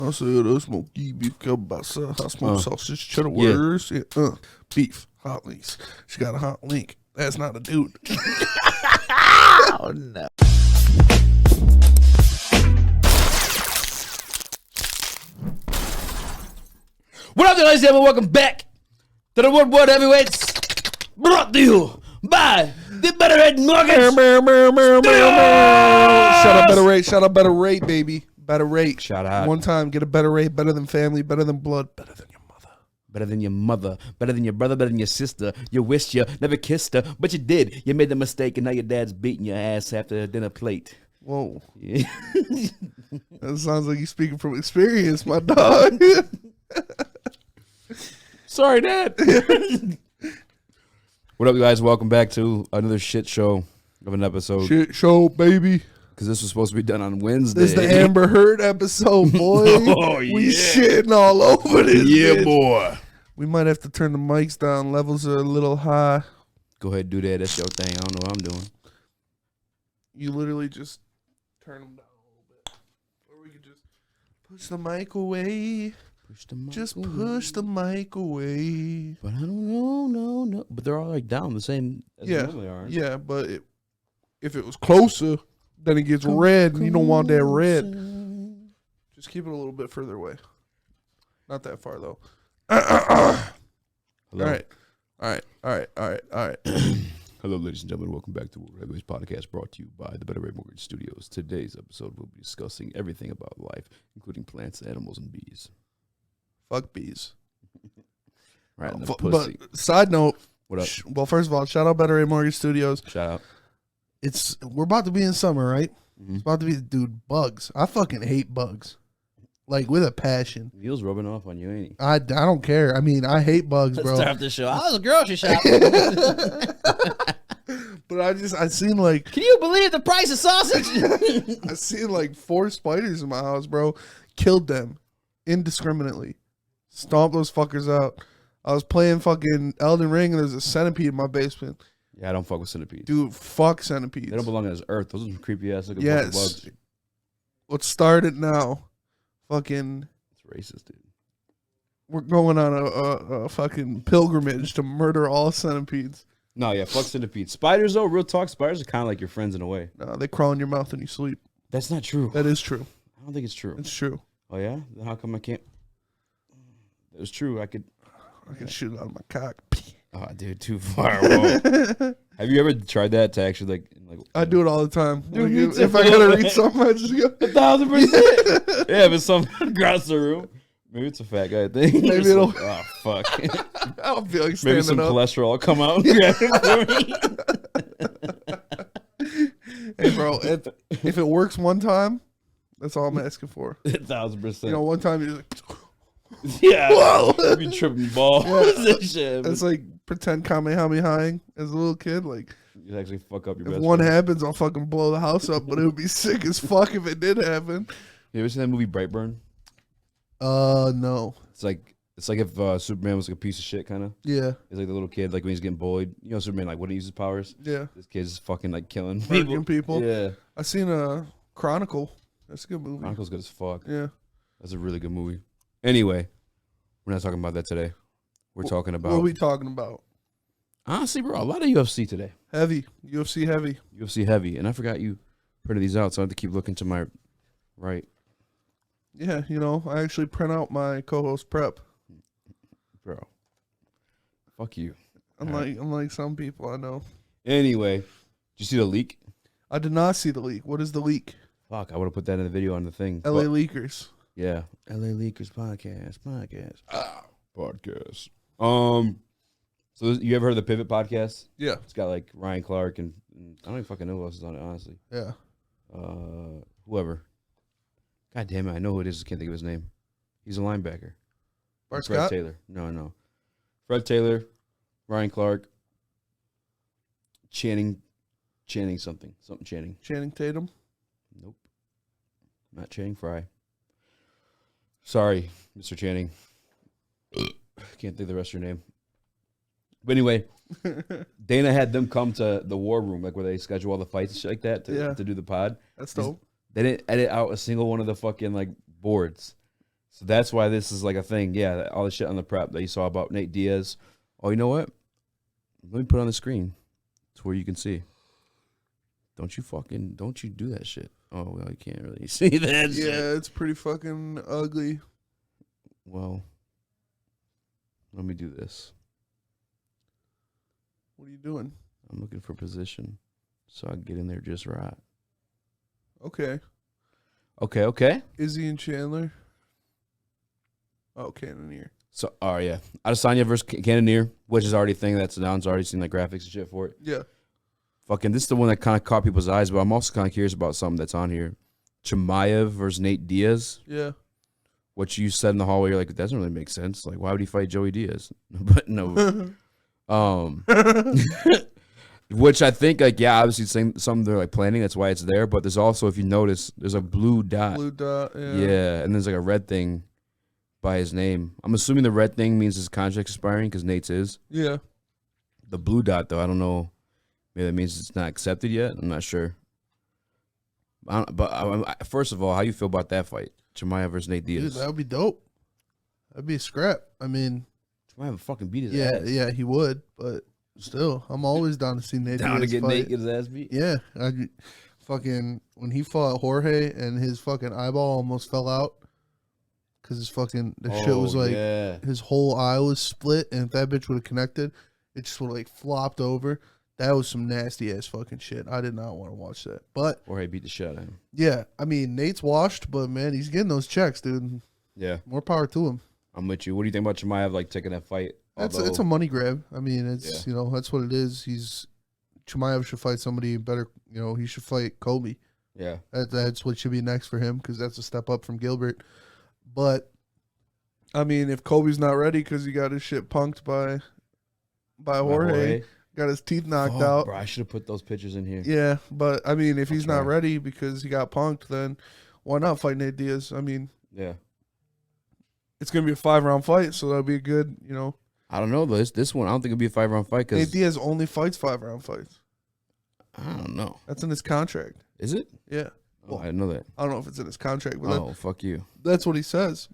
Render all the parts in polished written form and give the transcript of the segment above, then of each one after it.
I said, I smoke beef kielbasa. I smoke sausage, cheddar wurst, beef, hot links. She got a hot link. That's not a dude. Oh, no. What up, ladies and gentlemen? Welcome back to the Woodward Heavyweights, brought to you by the Better Rate Mortgage. Shout out better rate. Shout out better rate, baby. Better rate. Shout out. One time, get a better rate. Better than family. Better than blood. Better than your mother. Better than your mother, better than your brother, better than your sister. You wished you never kissed her, but you did. You made the mistake, and now your dad's beating your ass after the dinner plate. Whoa. Yeah. That sounds like you speaking from experience, my dog. Sorry, Dad. What up, you guys? Welcome back to another shit show of an episode. Shit show, baby. Because this was supposed to be done on Wednesday. This is the Amber Heard episode, boy. Oh, We yeah. shitting all over this. Yeah, bitch. boy. We might have to turn the mics down. Levels are a little high. Go ahead, do that. That's your thing. I don't know what I'm doing. You literally just turn them down a little bit. Or we could just push the mic away. Push the mic Just away. push the mic away. But I don't know, no. But they're all like down the same as they Yeah, normally are. yeah, but if it was closer, then it gets red, and you don't want that red. Just keep it a little bit further away. Not that far, though. Hello. All right. Hello, ladies and gentlemen. Welcome back to Woodward Heavyweights Podcast, brought to you by the Better Rate Mortgage Studios. Today's episode, we'll be discussing everything about life, including plants, animals, and bees. Fuck bees. Right, But pussy. side note, What up? well, first of all, shout out Better Rate Mortgage Studios. Shout out. We're about to be in summer, right? Mm-hmm. It's about to be, dude, bugs. I fucking hate bugs. Like, with a passion. Neil's rubbing off on you, ain't he? I don't care. I mean, I hate bugs, bro. Let's start the show. I was grocery shopping. But I seen like Can you believe the price of sausage? I seen like 4 spiders in my house, bro. Killed them indiscriminately. Stomped those fuckers out. I was playing fucking Elden Ring and there's a centipede in my basement. Yeah, I don't fuck with centipedes. Dude, fuck centipedes. They don't belong on this earth. Those are some creepy ass looking Yes. fucking bugs. Let's start it now. Fucking, It's racist, dude. we're going on a fucking pilgrimage to murder all centipedes. No, yeah, fuck centipedes. Spiders, though, real talk, spiders are kind of like your friends in a way. No, they crawl in your mouth when you sleep. That's not true. That is true. I don't think it's true. It's true. Oh, yeah? Then how come I can't? It was true. I could. I can shoot it out of my cock. Oh, dude, too far. Whoa. Have you ever tried that to actually, like I do it all the time. Dude, Like, me if too. I gotta read something, I just go. 1,000%. Yeah, if it's some across the room. Maybe it's a fat guy thing. Maybe It's it'll- like, oh, fuck. I don't feel like Maybe standing some up. cholesterol will come out and grab it for me. Hey, bro, if it works one time, that's all I'm asking for. 1,000%. You know, one time you're like, yeah. whoa. You be tripping balls and shit. It's like pretend Kamehameha as a little kid. Like, You actually fuck up your if best one friend. happens, I'll fucking blow the house up, but it would be sick as fuck if it did happen. You ever seen that movie Brightburn? No. It's like if Superman was like a piece of shit, kind of. Yeah, It's like the little kid, like when he's getting bullied. You know, Superman like wouldn't use his powers. yeah. This kid's fucking like killing Murdering people. Yeah, I seen a Chronicle. That's a good movie. Chronicle's good as fuck. Yeah. That's a really good movie. Anyway, we're not talking about that today. We're talking about What are we talking about? honestly, bro. A lot of UFC today. Heavy. UFC heavy. UFC heavy, and I forgot you printed these out, so I have to keep looking to my right, Yeah, you know, I actually print out my co-host prep. bro. Fuck you. Unlike some people I know. Anyway, did you see the leak? I did not see the leak. What is the leak? Fuck, I would have put that in the video on the thing. LA But- Leakers. Yeah, LA Leakers podcast. So you ever heard of the Pivot podcast? Yeah. It's got like Ryan Clark and I don't even fucking know who else is on it, honestly. Yeah. Whoever. God damn it, I know who it is. I can't think of his name. He's a linebacker. Bart Fred Scott? Taylor. No. Fred Taylor, Ryan Clark, Channing something. Something Channing. Channing Tatum. Nope. Not Channing Frye. Sorry, Mr. Channing. Can't think of the rest of your name. But anyway, Dana had them come to the war room, like where they schedule all the fights and shit like that to do the pod. That's dope. They didn't edit out a single one of the fucking like boards. So that's why this is like a thing. Yeah, all the shit on the prep that you saw about Nate Diaz. Oh, you know what? Let me put it on the screen. It's where you can see. Don't you do that shit. Oh, well, you can't really see that shit. Yeah, it's pretty fucking ugly. Well, let me do this. What are you doing? I'm looking for position so I can get in there just right. Okay. Okay. Izzy and Chandler. Oh, Cannonier. So, yeah. Adesanya versus Cannonier, which is already a thing that's announced. Already seen like graphics and shit for it. Yeah. Fucking, this is the one that kind of caught people's eyes, but I'm also kind of curious about something that's on here. Chimaev versus Nate Diaz. Yeah. What you said in the hallway, you're like, it doesn't really make sense. Like, why would he fight Joey Diaz? But no. Which I think, like, yeah, obviously something they're like planning. That's why it's there. But there's also, if you notice, there's a blue dot. Blue dot, yeah. Yeah, and there's like a red thing by his name. I'm assuming the red thing means his contract's expiring because Nate's is. Yeah. The blue dot, though, I don't know. Maybe that means it's not accepted yet. I'm not sure. First of all, how you feel about that fight? Chimaev versus Nate Diaz. Dude, that would be dope. That'd be a scrap. I mean, Chimaev fucking beat his ass. Yeah, he would. But still, I'm always down to see Nate Down Diaz to get fight. Nate get his ass beat. Yeah. Fucking, when he fought Jorge and his fucking eyeball almost fell out because his fucking, shit was like, his whole eye was split. And if that bitch would have connected, it just would have like flopped over. That was some nasty ass fucking shit. I did not want to watch that. But Jorge beat the shit out of him. yeah, I mean, Nate's washed, but man, he's getting those checks, dude. Yeah. More power to him. I'm with you. What do you think about Chimaev like taking that fight? It's a money grab. I mean, it's that's what it is. Chimaev should fight somebody better. He should fight Kobe. Yeah. That's what should be next for him because that's a step up from Gilbert. But I mean, if Kobe's not ready because he got his shit punked by Jorge. Got his teeth knocked out. Bro, I should have put those pictures in here. Yeah, but I mean, if he's not ready because he got punked, then why not fight Nate Diaz? I mean, yeah, it's gonna be a 5-round fight, so that'll be a good, I don't know though. This one, I don't think it'll be a 5-round fight because Nate Diaz only fights 5-round fights. I don't know. That's in his contract. Is it? Yeah. Well, I didn't know that. I don't know if it's in his contract, but fuck you. That's what he says.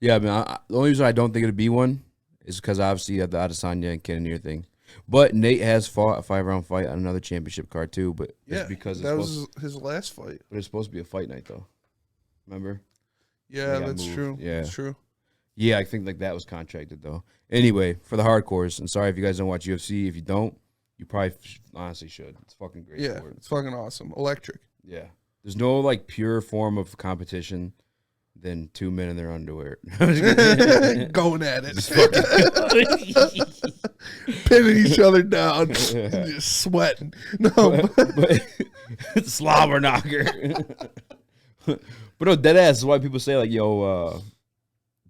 Yeah, I mean, the only reason I don't think it'll be one is because obviously you have the Adesanya and Cannonier thing. But Nate has fought a 5-round fight on another championship card too. But yeah, it's because that was his last fight. But it's supposed to be a fight night though. Remember? Yeah, that's true. Yeah, that's true. Yeah, I think like that was contracted though. Anyway, for the hardcores, and sorry if you guys don't watch UFC. If you don't, you probably honestly should. It's fucking great. Yeah, sport. it's fucking awesome. Electric. Yeah, there's no like pure form of competition than two men in their underwear going at it, pinning each other down, just sweating. No, but slobber knocker. But no, dead ass is why people say like, yo,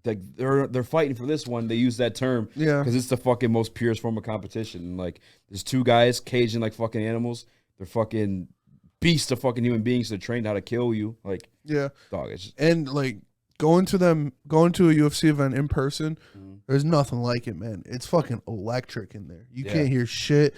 like they're fighting for this one. They use that term, because it's the fucking most purest form of competition. Like, there's two guys caging like fucking animals. They're fucking beasts of fucking human beings. They're trained how to kill you. Like, dog. It's just, and like going to a UFC event in person, there's nothing like it, man. It's fucking electric in there. You can't hear shit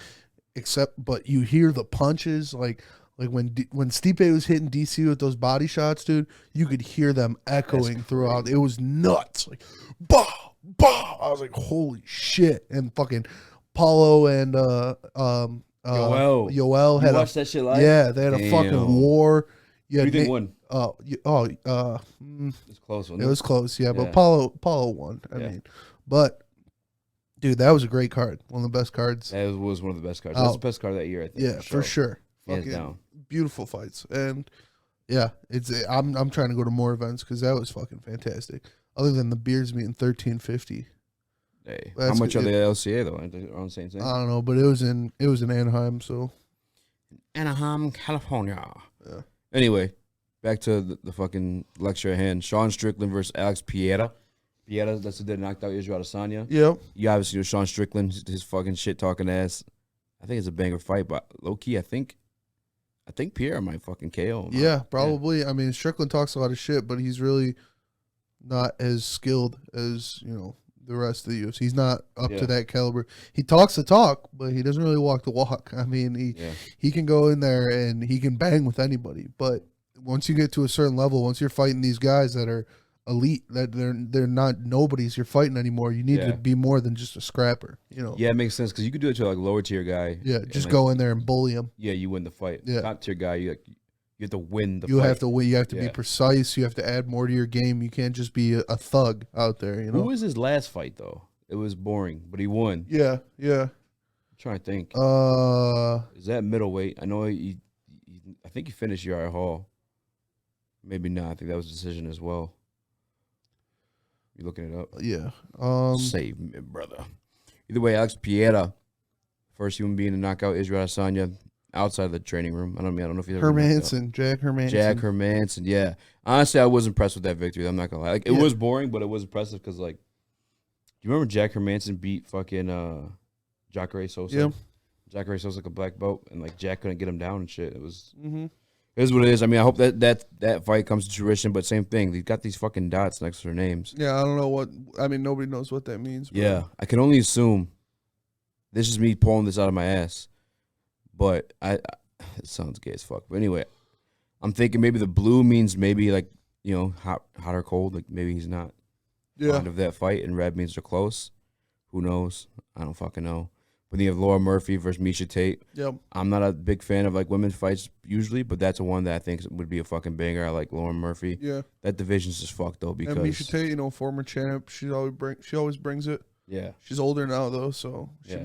but you hear the punches. Like when Stipe was hitting DC with those body shots, dude, you could hear them echoing throughout. It was nuts. Like, bah, bah. I was like, holy shit. And fucking Paulo and Yoel had watched that shit live? Yeah, they had a fucking war. Who do you think won? It's close. It was close, but Paulo won. I mean, but dude, that was a great card. One of the best cards. That was one of the best cards. That was the best card that year, I think. Yeah, for sure. Hands down. Beautiful fights, and I'm trying to go to more events because that was fucking fantastic. Other than the beers meeting 1350. Hey, how much are the LCA though? Aren't they on the same thing? I don't know, but it was in Anaheim, so Anaheim, California. Yeah. Anyway, back to the fucking lecture at hand. Sean Strickland versus Alex Pieta. Pieta, that's the dude that knocked out Israel Adesanya. Yep. You obviously know Sean Strickland, his fucking shit talking ass. I think it's a banger fight, but low key, I think Pierre might fucking KO him. Yeah, probably. Yeah. I mean, Strickland talks a lot of shit, but he's really not as skilled as, the rest of the UFC. He's not up to that caliber. He talks the talk, but he doesn't really walk the walk. I mean, he can go in there and he can bang with anybody. But once you get to a certain level, once you're fighting these guys that are elite. That they're not nobodies you're fighting anymore. You need to be more than just a scrapper. You know. Yeah, it makes sense because you could do it to like lower tier guy. Yeah, just like, go in there and bully him. Yeah, you win the fight. Yeah. Top tier guy, you have to win the fight. You have to win. You have to be precise. You have to add more to your game. You can't just be a thug out there. You know. Who was his last fight though? It was boring, but he won. Yeah. I'm trying to think. Is that middleweight? I know I think he finished Uriah Hall. Maybe not. I think that was a decision as well. You looking it up? Yeah. Save me, brother. Either way, Alex Piera, first human being to knock out Israel Adesanya outside of the training room. I don't know if you ever Jack Hermanson. Jack Hermanson. Yeah. Honestly, I was impressed with that victory. I'm not gonna lie. Like it was boring, but it was impressive because like, do you remember Jack Hermanson beat fucking Jacare Sosa? Yeah. Jacare Sosa like a black belt, and like Jack couldn't get him down and shit. It was. It is what it is. I mean, I hope that fight comes to fruition, but same thing. They've got these fucking dots next to their names. Yeah, I don't know what. I mean, nobody knows what that means. But. Yeah, I can only assume. This is me pulling this out of my ass, but it sounds gay as fuck. But anyway, I'm thinking maybe the blue means maybe like hot or cold. Like maybe he's not fond of that fight, and red means they're close. Who knows? I don't fucking know. But then you have Laura Murphy versus Miesha Tate. Yep. I'm not a big fan of like women's fights usually, but that's one that I think would be a fucking banger. I like Laura Murphy. Yeah. That division's just fucked though because and Miesha Tate, former champ, she always brings it. Yeah. She's older now though, so she's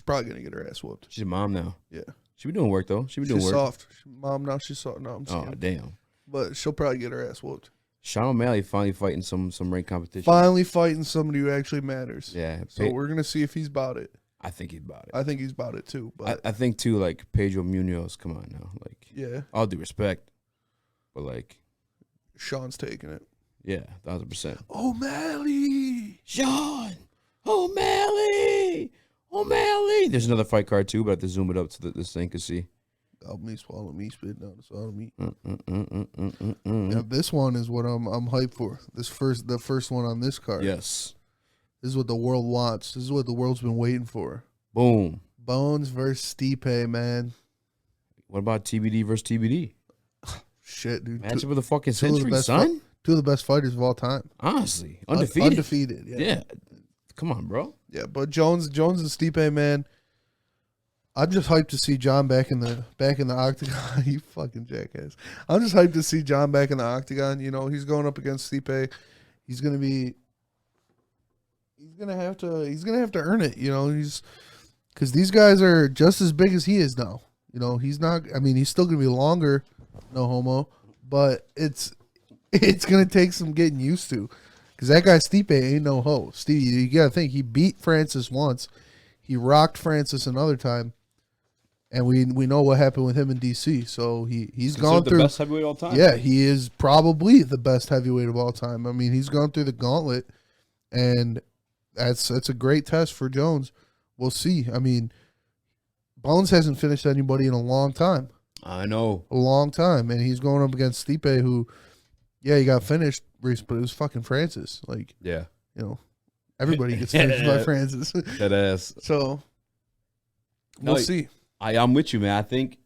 probably gonna get her ass whooped. She's a mom now. Yeah. She be doing work though. She's soft. Mom now. She's soft. No, I'm just kidding. Damn. But she'll probably get her ass whooped. Sean O'Malley finally fighting some ranked competition. Finally fighting somebody who actually matters. Yeah. So we're gonna see if he's about it. I think he's about it. I think he's about it too. But I think too, like Pedro Munoz. Come on now, like all due respect, but like Sean's taking it. Yeah, 1,000%. O'Malley, Sean O'Malley. There's another fight card too, but I have to zoom it up so that this thing can see. Help me swallow me, spit down the swallow me. Yeah, this one is what I'm hyped for. The first one on this card. Yes. This is what the world wants. This is what the world's been waiting for. Boom. Bones versus Stipe, man. What about TBD versus TBD? Shit, dude. Matchup of the fucking century, son. Two of the best fighters of all time. Honestly. Undefeated. Undefeated, yeah. Come on, bro. Yeah, but Jones and Stipe, man. I'm just hyped to see John back in the octagon. You fucking jackass. I'm just hyped to see John back in the octagon. He's going up against Stipe. He's gonna have to earn it. Because these guys are just as big as he is now. He's not. I mean, he's still gonna be longer, no homo. But it's gonna take some getting used to. Because that guy Stipe ain't no hoe. Steve, you gotta think he beat Francis once. He rocked Francis another time. And we know what happened with him in DC. So he's gone through the best heavyweight of all time. Yeah, he is probably the best heavyweight of all time. I mean, he's gone through the gauntlet, and that's a great test for Jones. We'll see. I mean, Bones hasn't finished anybody in a long time. I know. A long time. And he's going up against Stipe, who, he got finished, but it was fucking Francis. Like, everybody gets finished by Francis. That ass. So, we'll see. I'm with you, man. I think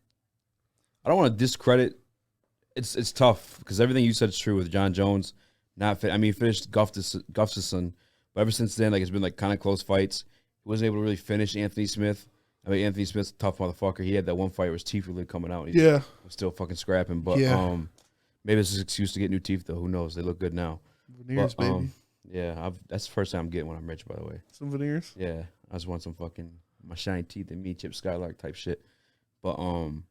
I don't want to discredit. It's tough because everything you said is true with John Jones. Not fit. I mean, he finished Gustafsson, but ever since then, like it's been like kind of close fights. He wasn't able to really finish Anthony Smith. I mean, Anthony Smith's a tough motherfucker. He had that one fight where his teeth were really coming out. He was still fucking scrapping. But maybe it's an excuse to get new teeth though. Who knows? They look good now. Veneers, baby. Yeah, that's the first time I'm getting when I'm rich. By the way, some veneers. Yeah, I just want some fucking. My shiny teeth and me, Chip Skylark type shit. But my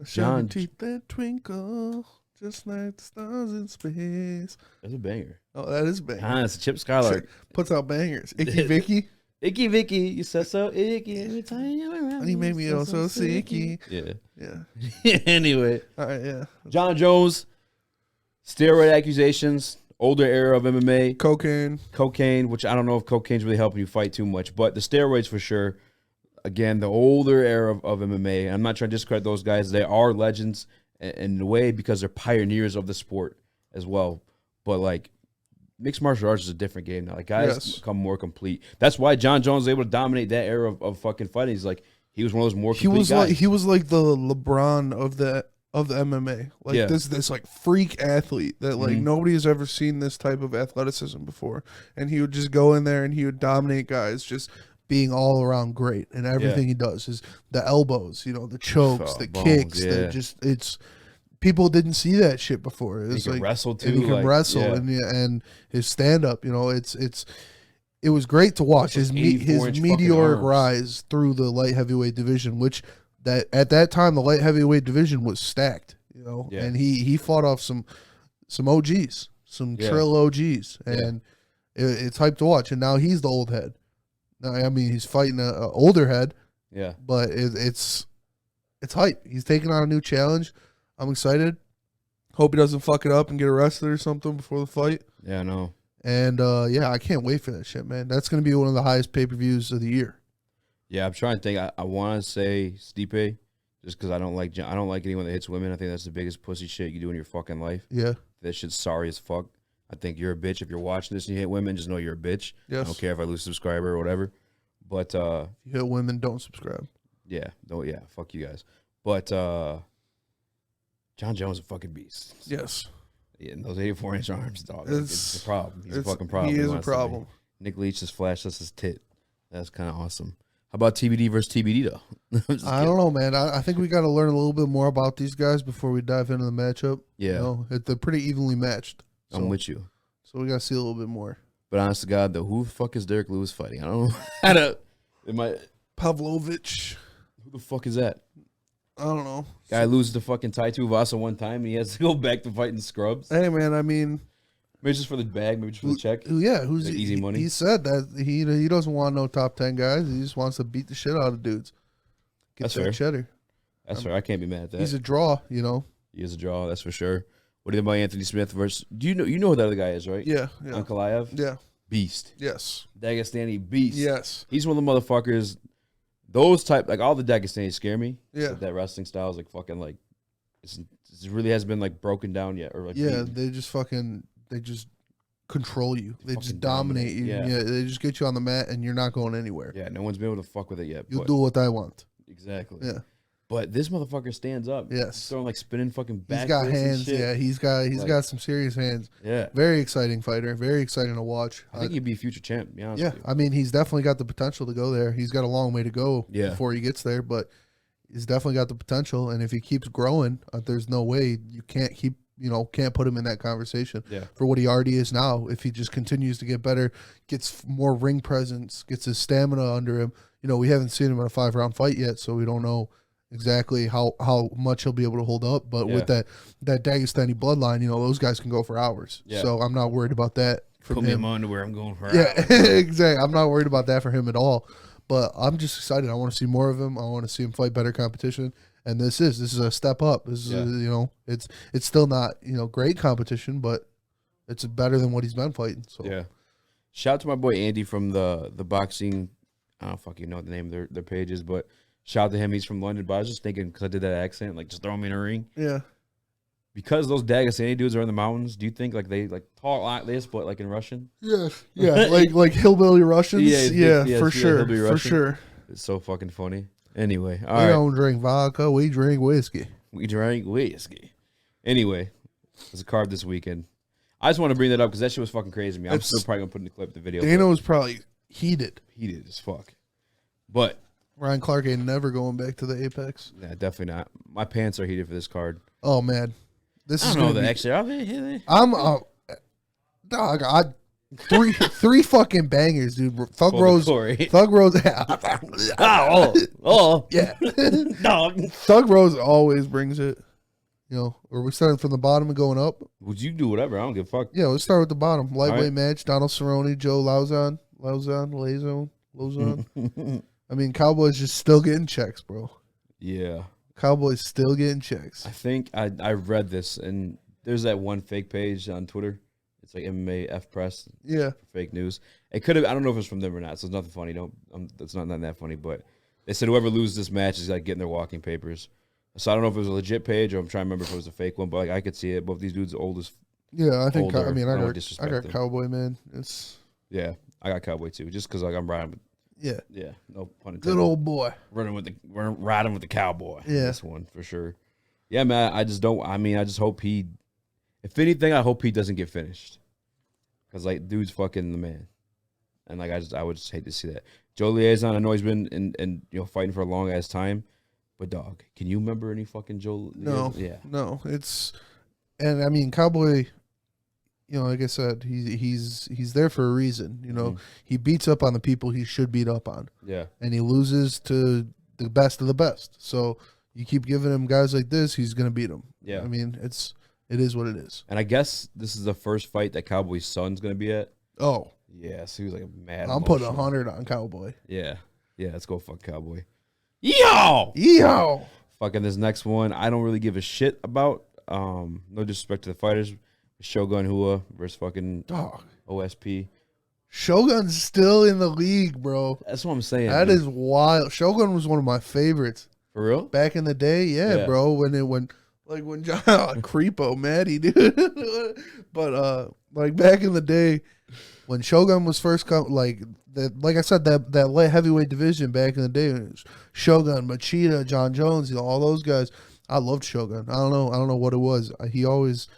shiny teeth that twinkle just like the stars in space. That's a banger. Oh, that is a banger. It's Chip Skylark. Puts out bangers. Icky Vicky. Icky Vicky, you said so icky every time you're around. And he made me also sicky. Yeah. Anyway. All right, yeah. John Jones, steroid accusations. Older era of MMA. Cocaine, which I don't know if cocaine's really helping you fight too much, but the steroids for sure. Again, the older era of MMA. I'm not trying to discredit those guys. They are legends in a way because they're pioneers of the sport as well. But like mixed martial arts is a different game now. Like guys become more complete. That's why John Jones was able to dominate that era of fucking fighting. He's like he was one of those more complete guys. He was like the LeBron of that of the MMA. Like Yeah. this like freak athlete that like nobody has ever seen this type of athleticism before. And he would just go in there and he would dominate guys, just being all around great. And everything he does is the elbows, you know, the chokes, the bones, kicks, yeah. it's people didn't see that shit before. It was He can like wrestle too. and he can like, wrestle yeah. and his stand up, you know, it was great to watch his 84-inch meteoric fucking arms. rise through the light heavyweight division, which that at that time the light heavyweight division was stacked, you know, Yeah. and he fought off some OGs, some Trill OGs, and it's hype to watch. And now he's the old head. Now, I mean, he's fighting a older head, Yeah. but it's hype. He's taking on a new challenge. I'm excited. Hope he doesn't fuck it up and get arrested or something before the fight. Yeah, I know. And yeah, I can't wait for that shit, man. That's gonna be one of the highest pay-per-views of the year. Yeah, I'm trying to think. I want to say Stipe, just because I don't like anyone that hits women. I think that's the biggest pussy shit you do in your fucking life. Yeah. That shit's sorry as fuck. I think you're a bitch. If you're watching this and you hit women, just know you're a bitch. Yes. I don't care if I lose a subscriber or whatever. But If you hit women, don't subscribe. yeah, fuck you guys. But John Jones is a fucking beast. Yes. Yeah, and those 84-inch arms, dog. It's a problem. He's a fucking problem. He is a honestly. problem. Nick Leach just flashed us his tit. That's kind of awesome. How about TBD versus TBD though? I don't know, man. I think we got to learn a little bit more about these guys before we dive into the matchup. Yeah. You know, they're pretty evenly matched. I'm with you. So we got to see a little bit more. But honest to God, though, who the fuck is Derek Lewis fighting? I don't know. How to, Pavlovich. who the fuck is that? I don't know. Guy loses to fucking Tai Tuivasa one time, and he has to go back to fighting scrubs. Hey, man, I mean, Maybe just for the bag, maybe just for the check. yeah, who's Like easy money. He said that he doesn't want no top 10 guys. He just wants to beat the shit out of dudes. Get That's that fair. cheddar. That's fair. I can't be mad at that. He's a draw, you know. He is a draw, that's for sure. What do you think about Anthony Smith versus? Do you know who that other guy is, right? Yeah, yeah, Ankalaev? yeah. Beast. Yes, Dagestani beast. yes, He's one of the motherfuckers. Those type, like all the Dagestanis scare me. yeah, Like, that wrestling style is like fucking like, it really hasn't been like broken down yet or like. yeah. beaten. They just control you. They just fucking dominate you. dominate, Yeah. yeah. They just get you on the mat and you're not going anywhere. Yeah, no one's been able to fuck with it yet. You but- do what I want. Exactly. Yeah. But this motherfucker stands up. Yes. He's throwing like spinning fucking back. He's got flips and hands. shit. Yeah, he's Like- got some serious hands. Yeah. Very exciting fighter. Very exciting to watch. I think he'd be a future champ, to be honest Yeah, with you. I mean, he's definitely got the potential to go there. He's got a long way to go Yeah. before he gets there, but he's definitely got the potential. And if he keeps growing, there's no way you can't can't put him in that conversation Yeah. for what he already is now. If he just continues to get better, gets more ring presence, gets his stamina under him. You know, we haven't seen him in a 5-round fight yet, so we don't know exactly how much he'll be able to hold up. But with that Dagestani bloodline, you know, those guys can go for hours. Yeah. So I'm not worried about that for Put me in him. my underwear. I'm going for Yeah, hours. exactly. I'm not worried about that for him at all. But I'm just excited. I want to see more of him. I want to see him fight better competition. And this is a step up. This is it's still not great competition, but it's better than what he's been fighting. So Yeah. Shout out to my boy Andy from the boxing. I don't fucking know what the name of their page is, but shout out to him. He's from London. But I was just thinking, because I did that accent, like just throw me in a ring. yeah. Because those Dagestani dudes are in the mountains, do you think like they like talk like this, but like in Russian? Yeah, like hillbilly Russians. Yeah, For sure, hillbilly for Russian. sure. It's so fucking funny. Anyway, We all right. don't drink vodka. We drink whiskey. We drank whiskey. Anyway, there's a card this weekend. I just want to bring that up because that shit was fucking crazy to me. I'm It's- still probably going to put in the clip the video. Dana was probably heated. but He did as fuck. But, Ryan Clark ain't never going back to the Apex. yeah, definitely not. My pants are heated for this card. Oh man, this I is don't know gonna that be. actually. Are they heated? I'm dog. Three fucking bangers, dude. Thug Full Rose. Corey. Thug Rose. Oh. Yeah. Dog. Thug Rose always brings it. You know, or we starting from the bottom and going up. Would you do whatever? I don't give a fuck. Yeah, let's start with the bottom. Lightweight right. match: Donald Cerrone, Joe Lozon. I mean, Cowboys just still getting checks, bro. Yeah. Cowboys still getting checks. I think I read this, and there's that one fake page on Twitter. It's like MMA F Press. Yeah, For fake news. It could have. I don't know if it's from them or not. So it's nothing funny. That's not that funny. But they said whoever loses this match is like getting their walking papers. So I don't know if it was a legit page or I'm trying to remember if it was a fake one. But like I could see it. Both these dudes are old as. yeah. I think. Older. I mean, I I don't wanna got disrespect them. Cowboy, man. It's Yeah, I got Cowboy too. Just because like I'm riding with. yeah, Yeah, no pun intended. good old boy. We're riding with the Cowboy. Yeah. This one for sure. Yeah, man. I just don't. I mean, I just hope he. If anything, I hope he doesn't get finished. Because like, dude's fucking the man, and like, I would just hate to see that. Joe Liaison, I know he's been in fighting for a long ass time, but dog, can you remember any fucking Joe? No, Yeah, no. And I mean, Cowboy. Like I said, he's there for a reason. He beats up on the people he should beat up on. Yeah, and he loses to the best of the best. So you keep giving him guys like this, he's gonna beat them. Yeah. I mean, it is what it is. and I guess this is the first fight that Cowboy's son's gonna be at. Oh, Yeah, so he was like mad. I'm putting emotional. 100 on Cowboy. Yeah, let's go fuck Cowboy. Yo, fucking this next one, I don't really give a shit about. No disrespect to the fighters. Shogun Hua versus fucking Dog. OSP. Shogun's still in the league, bro. That's what I'm saying. That dude. is wild. Shogun was one of my favorites For real? back in the day. Yeah. Bro. When John Creepo, Maddie, dude. But like back in the day, when Shogun was first like I said, that light heavyweight division back in the day, it was Shogun, Machida, John Jones, all those guys. I loved Shogun. I don't know what it was. He always.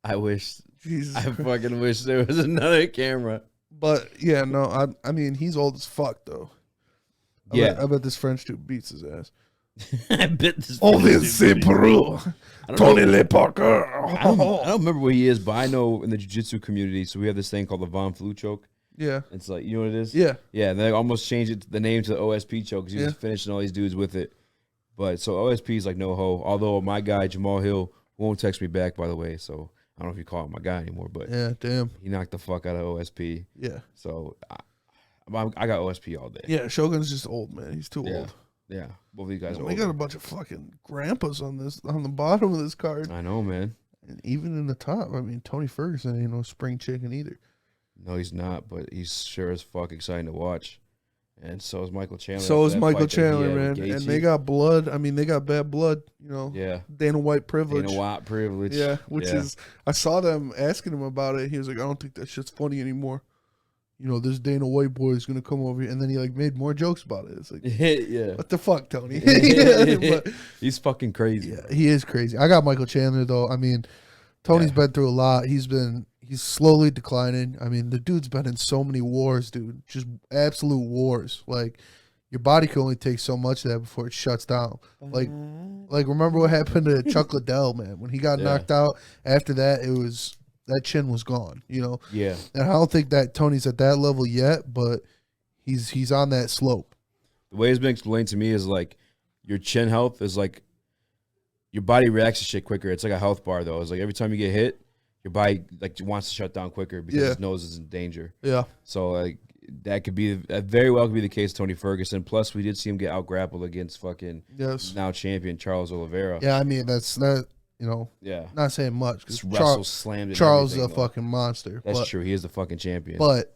I wish. Jesus I Christ. fucking wish there was another camera. But yeah, no, I mean he's old as fuck though. I bet this French dude beats his ass. I bet this. Tony Le Parker. I don't remember what he is, but I know in the jiu-jitsu community, so we have this thing called the Von Flu choke. Yeah. It's like, you know what it is? Yeah. Yeah, and they almost changed the name to the OSP choke because he was finishing all these dudes with it. But so OSP is like no ho. Although my guy Jamal Hill won't text me back, by the way. So I don't know if you call him my guy anymore, but Yeah, damn. he knocked the fuck out of OSP. Yeah. So I got OSP all day. Yeah, Shogun's just old, man. He's too old. Yeah, both of you guys are We old. got a bunch of fucking grandpas on the bottom of this card. I know, man. And even in the top, I mean, Tony Ferguson ain't no spring chicken either. No, he's not, but he's sure as fuck exciting to watch. And so is Michael Chandler. So is after that Michael fight that he Chandler, had man. with And Gaethje. they got blood. I mean, they got bad blood, Yeah. Dana White privilege. Dana White privilege. Yeah, which is, I saw them asking him about it. He was like, I don't think that shit's funny anymore. This Dana White boy is going to come over here. And then he made more jokes about it. It's like, yeah. what the fuck, Tony? But, He's fucking crazy. yeah, he is crazy. I got Michael Chandler, though. I mean, Tony's been through a lot. He's slowly declining. I mean, the dude's been in so many wars, dude. Just absolute wars. Like, your body can only take so much of that before it shuts down. Like remember what happened to Chuck Liddell, man? When he got knocked out, after that, that chin was gone, Yeah. And I don't think that Tony's at that level yet, but he's on that slope. The way it's been explained to me is like your chin health is like your body reacts to shit quicker. It's like a health bar, though. It's like every time you get hit, your body wants to shut down quicker because its nose is in danger. Yeah. So like that very well could be the case with Tony Ferguson. Plus, we did see him get out grappled against fucking now champion Charles Oliveira. Yeah, I mean that's not not saying much Just because slammed. Charles is a fucking monster. That's true. He is the fucking champion. But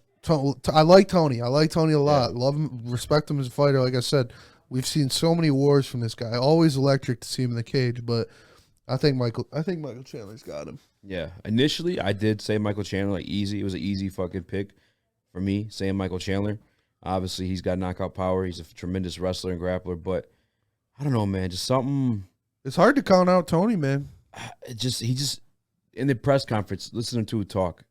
I like Tony. I like Tony a lot. Love him, respect him as a fighter. Like I said, we've seen so many wars from this guy. Always electric to see him in the cage, but I think Michael Chandler's got him. Yeah. Initially, I did say Michael Chandler easy. It was an easy fucking pick for me, saying Michael Chandler. Obviously, he's got knockout power. He's a tremendous wrestler and grappler, but I don't know, man. Just something. It's hard to count out Tony, man. He just in the press conference, listening to him talk,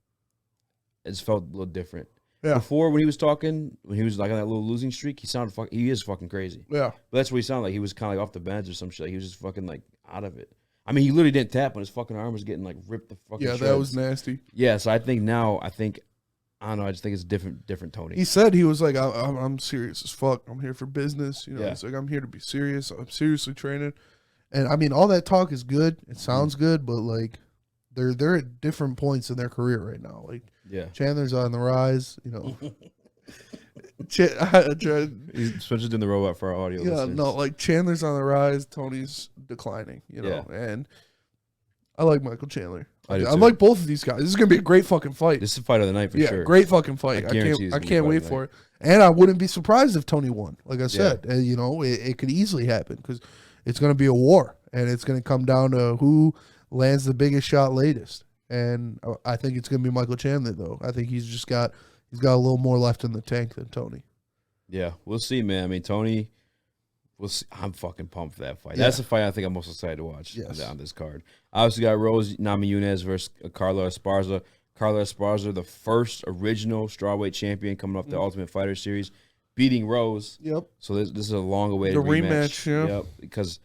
it's felt a little different. Yeah. Before, when he was talking, when he was like on that little losing streak, he is fucking crazy. Yeah. But that's what he sounded like. He was kind of like off the bench or some shit. He was just fucking like out of it. I mean, he literally didn't tap, but his fucking arm was getting like ripped the fucking Yeah, shreds. that was nasty. Yeah, so I don't know. I just think it's different Tony. He said he was like, I'm serious as fuck. I'm here for business. Yeah. He's like, I'm here to be serious. I'm seriously training. And I mean, all that talk is good. It sounds good, but like they're at different points in their career right now. Like Chandler's on the rise, He's switching in the robot for our audio. Yeah, listeners. no, like Chandler's on the rise, Tony's declining, and I like Michael Chandler. I like both of these guys. This is gonna be a great fucking fight. This is the fight of the night for sure. Great fucking fight. I can't wait for it. And I wouldn't be surprised if Tony won. Like I said, it could easily happen because it's gonna be a war, and it's gonna come down to who lands the biggest shot latest. And I think it's gonna be Michael Chandler, though. I think he's got a little more left in the tank than Tony. Yeah, we'll see, man. I mean, Tony, we'll see. I'm fucking pumped for that fight. Yeah. That's the fight I think I'm most excited to watch Yes. on this card. Obviously, got Rose Namajunas versus Carla Esparza. Carla Esparza, the first original strawweight champion coming off the Ultimate Fighter series, beating Rose. Yep. So this is a long-awaited The rematch, yeah. Yep. Because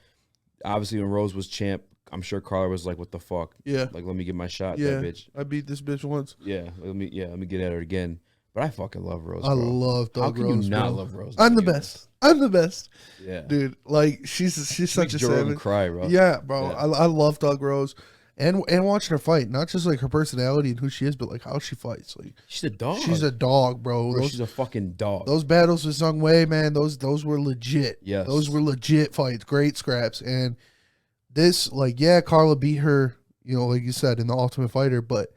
obviously when Rose was champ, I'm sure Carla was like, "What the fuck? Yeah. Like, let me get my shot, Yeah. that bitch. I beat this bitch once. Yeah, let me get at her again." But I fucking love Rose. I bro. love How Doug can Rose. you not bro. love Rose? I'm the Namajunas? best. I'm the best. Yeah, Dude, like she's such Makes a Joe Rogan savage. cry, bro. Yeah, bro. Yeah. I love Doug Rose, and watching her fight, not just like her personality and who she is, but like how she fights. Like She's a dog. she's a dog, bro. Bro, Those, she's a fucking dog. those battles with Sung Wei, man, those were legit. Yes. Those were legit fights, great scraps. And this, like, yeah, Carla beat her, you know, like you said, in the Ultimate Fighter, but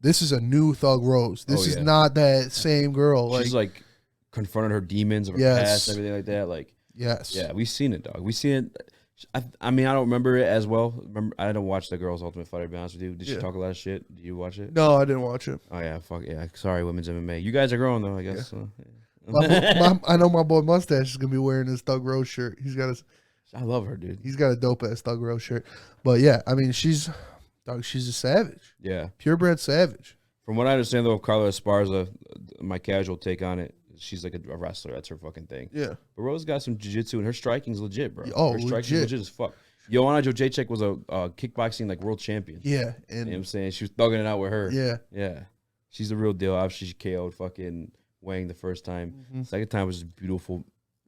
this is a new Thug Rose. This is yeah. not that same girl. She's like confronted her demons of her Yes. past and everything like that. Like, yes. yeah, we've seen it, dog. We've seen it. I mean, I don't remember it as well. Remember, I don't watch the girls' Ultimate Fighter. To be honest with you, did she Yeah. talk a lot of shit? Did you watch it? No, I didn't watch it. Oh yeah, fuck yeah. Sorry, women's MMA. You guys are growing though, I guess. I know my boy Mustache is gonna be wearing his Thug Rose shirt. He's got I love her, dude. a dope ass Thug Rose shirt. But yeah, I mean she's a savage. Yeah. Purebred savage. From what I understand though, Carla Esparza, my casual take on it, she's like a wrestler. That's her fucking thing. Yeah. But Rose got some jiu-jitsu and her striking's legit, bro. Oh, her striking's legit. legit as fuck. Joanna Jędrzejczyk was a kickboxing like world champion. Yeah. You know And what I'm saying? She was thugging it out with her. yeah. Yeah. She's the real deal. Obviously, she KO'd fucking Wang the first time. Second time was beautiful.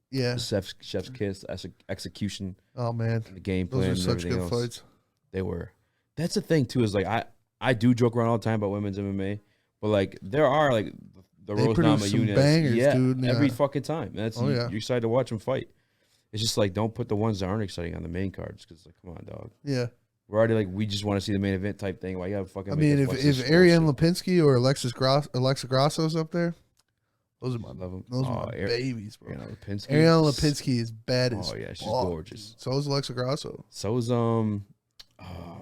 Yeah. Chef's kiss, execution, Oh man. the game Those plan, are and such everything good else. fights. They were. That's the thing too. Is like I do joke around all the time about women's MMA, but like there are like the They Rose produce some Namajunas, bangers, yeah, dude. every Yeah. fucking time. And that's Oh, yeah. you're excited to watch them fight. It's just like don't put the ones that aren't exciting on the main cards because like come on, dog. Yeah. We're already like we just want to see the main event type thing. Why you have fucking? I make mean, us watch if this Ariane bullshit? Lipinski or Alexa Grasso's up there, those are my I love 'em. those are Oh, my babies, bro. Ariane Lipinski. Ariane Lipinski is bad as Oh yeah, she's fuck, gorgeous. dude. So is Alexa Grasso. So is oh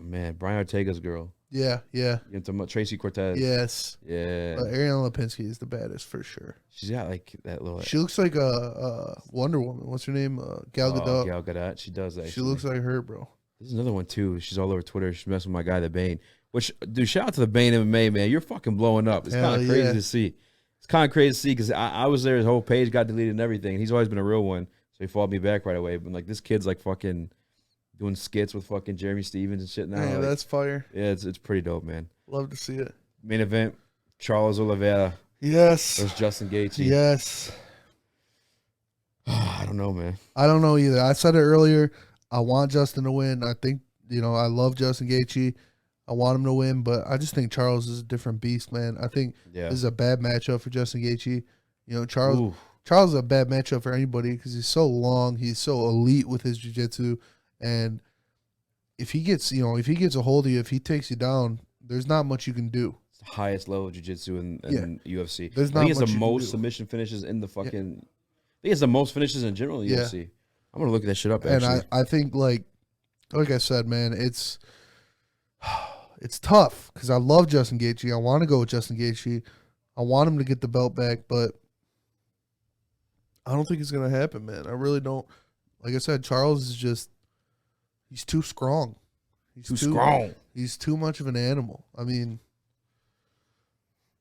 man, Brian Ortega's girl. Yeah, yeah, You know, talking about Tracy Cortez. yes. Yeah. But Ariane Lipinski is the baddest for sure. She's got like that little She looks like a Wonder Woman. What's her name? Gal Gadot. Gal Gadot. She does that. She looks like her, bro. There's another one too. She's all over Twitter. She's messing with my guy, the Bane. Which, dude, shout out to the Bane MMA, man. You're fucking blowing up. It's Hell kind of crazy yeah. to see. It's kind of crazy to see because I was there. His whole page got deleted and everything. He's always been a real one, so he followed me back right away. But like this kid's like fucking doing skits with fucking Jeremy Stevens and shit now. Yeah, like, that's fire. yeah, it's pretty dope, man. Love to see it. Main event: Charles Oliveira Yes. versus Justin Gaethje. Yes. I don't know, man. I don't know either. I said it earlier. I want Justin to win. I think, I love Justin Gaethje. I want him to win, but I just think Charles is a different beast, man. I think Yeah. this is a bad matchup for Justin Gaethje. Charles Ooh. Charles is a bad matchup for anybody because he's so long. He's so elite with his jiu-jitsu. And if he gets, a hold of you, if he takes you down, there's not much you can do. It's the highest level of jiu-jitsu in UFC. There's I not think it's much the you can most do. submission finishes in the fucking. I think it's the most finishes in general in Yeah. UFC. I'm gonna look that shit up. And Actually, I think like I said, man, it's tough because I love Justin Gaethje. I want to go with Justin Gaethje. I want him to get the belt back, but I don't think it's gonna happen, man. I really don't. Like I said, Charles is he's too strong. He's too strong. He's too much of an animal. I mean,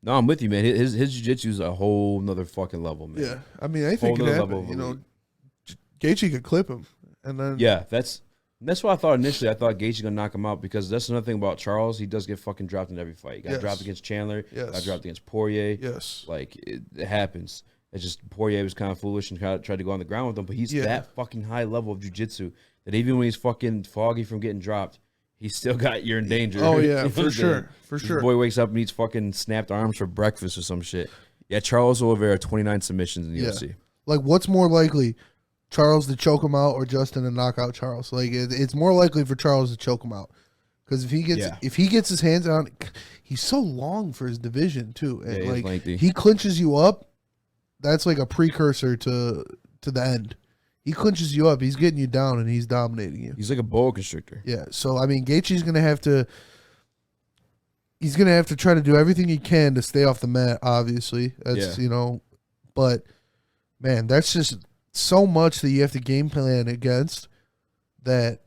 No, I'm with you, man. His jiu-jitsu is a whole nother fucking level, man. yeah. I mean, anything Whole can nother happen. level of Gaethje could clip him, and then Yeah, that's what I thought initially. I thought Gaethje gonna knock him out because that's another thing about Charles. He does get fucking dropped in every fight. He got Yes. dropped against Chandler. Yes. Got dropped against Poirier. yes, Like it happens. It's just Poirier was kind of foolish and tried to go on the ground with him, but he's Yeah. that fucking high level of jiu-jitsu that even when he's fucking foggy from getting dropped, he still got you're in danger. oh You yeah, know what for I'm saying? sure, for This sure. boy wakes up and eats fucking snapped arms for breakfast or some shit. Yeah, Charles Oliveira, 29 submissions in the Yeah. UFC. Like, what's more likely, Charles to choke him out or Justin to knock out Charles? Like, it's more likely for Charles to choke him out because if he gets his hands on, he's so long for his division too, and Yeah, he's like lengthy. he clinches you up. That's like a precursor to the end. He clinches you up, he's getting you down, and he's dominating you. He's like a boa constrictor. Yeah, so I mean, Gaethje's gonna have to. He's gonna have to try to do everything he can to stay off the mat. Obviously, that's Yeah. but man, that's just so much that you have to game plan against that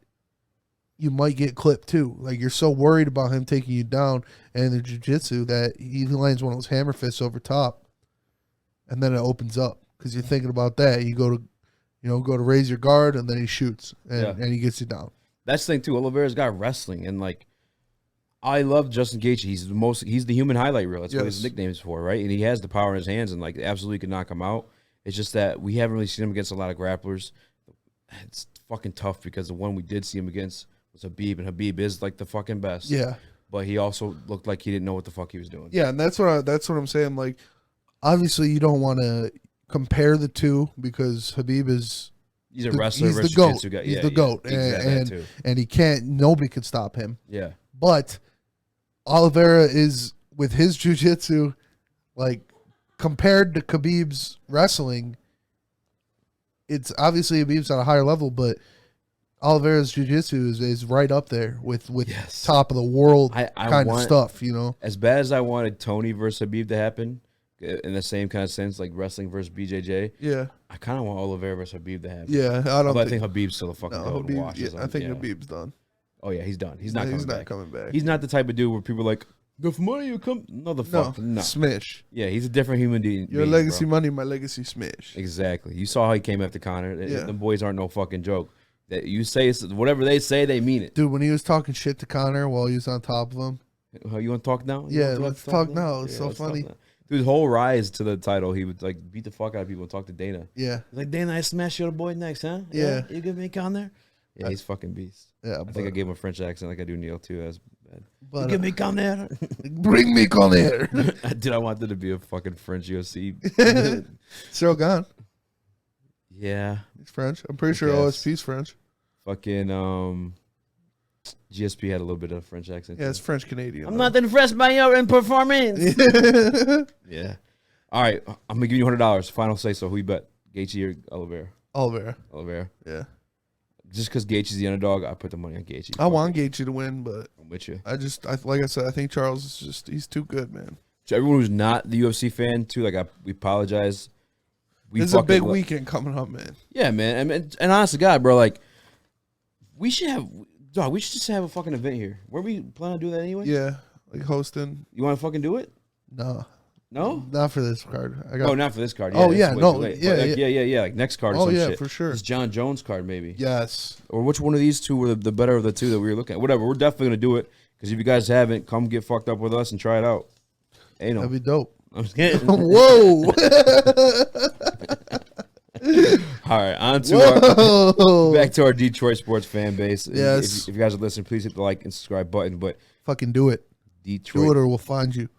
you might get clipped too. Like you're so worried about him taking you down and the jiu-jitsu that he lands one of those hammer fists over top, and then it opens up because you're thinking about that. You go to raise your guard, and then he shoots and he gets you down. That's the thing too. Oliveira's got wrestling, and like I love Justin Gaethje. He's the human highlight reel. That's what his nickname is for, right? And he has the power in his hands, and like absolutely could knock him out. It's just that we haven't really seen him against a lot of grapplers. It's fucking tough because the one we did see him against was Habib, and Habib is like the fucking best. Yeah. But he also looked like he didn't know what the fuck he was doing. Yeah, and that's what I'm saying. Like, obviously, you don't want to compare the two because Habib is he's a wrestler. He's the GOAT. Guy. He's the GOAT, and he can't. Nobody can stop him. Yeah. But Oliveira is with his jiu-jitsu, like compared to Khabib's wrestling. It's obviously Habib's at a higher level, but Oliveira's jiu-jitsu is right up there with top of the world kind of stuff, you know. As bad as I wanted Tony versus Habib to happen, in the same kind of sense, like wrestling versus BJJ. Yeah. I kind of want Oliveira versus Habib to happen. Yeah, I think Habib's still a fucking goat and washes him. I think Habib's done. Oh yeah, he's done. He's not coming back. He's not the type of dude where people are like, the money you come. No, the fuck. No. Smish. Yeah, he's a different human being. Your legacy money, my legacy smish. Exactly. You saw how he came after Conor. The boys aren't no fucking joke. That you say whatever they say, they mean it. Dude, when he was talking shit to Conor while he was on top of him. You want to talk now? Let's talk now. It's so funny. Through his whole rise to the title, he would like beat the fuck out of people and talk to Dana. Yeah. Like, Dana, I smash your boy next, huh? Yeah. You give me Conor? Yeah, he's fucking beast. Yeah. I think I gave him a French accent like I do Neil too. That's bad. But, you give me Conor. Bring me Conor. Dude, I wanted to be a fucking French UFC. Still gone. Yeah. He's French. I'm pretty sure OSP's French. Fucking GSP had a little bit of French accent. Yeah, it's French Canadian. I'm not impressed by your performance. Yeah. All right, I'm gonna give you $100. Final say so. Who you bet? Gaethje or Oliveira? Oliveira. Yeah. Just because Gaethje's the underdog, I put the money on Gaethje. I want Gaethje to win, but I'm with you. Like I said, I think Charles is he's too good, man. So everyone who's not the UFC fan too, we apologize. There's a big weekend coming up, man. Yeah, man. And honest to God, bro, like we should just have a fucking event here. Where we plan on doing that anyway? Yeah, like hosting. You want to fucking do it? No. No? Not for this card. Not for this card. Yeah, Yeah. Like next card or some shit. For sure. It's John Jones card, maybe. Yes. Or which one of these two were the better of the two that we were looking at? Whatever. We're definitely going to do it. Because if you guys haven't, come get fucked up with us and try it out. Ain't no. That'd be dope. I'm just kidding. Whoa. All right. Back to our Detroit sports fan base. Yes. If you guys are listening, please hit the like and subscribe button. But fucking do it. Detroit. Do it or we'll find you.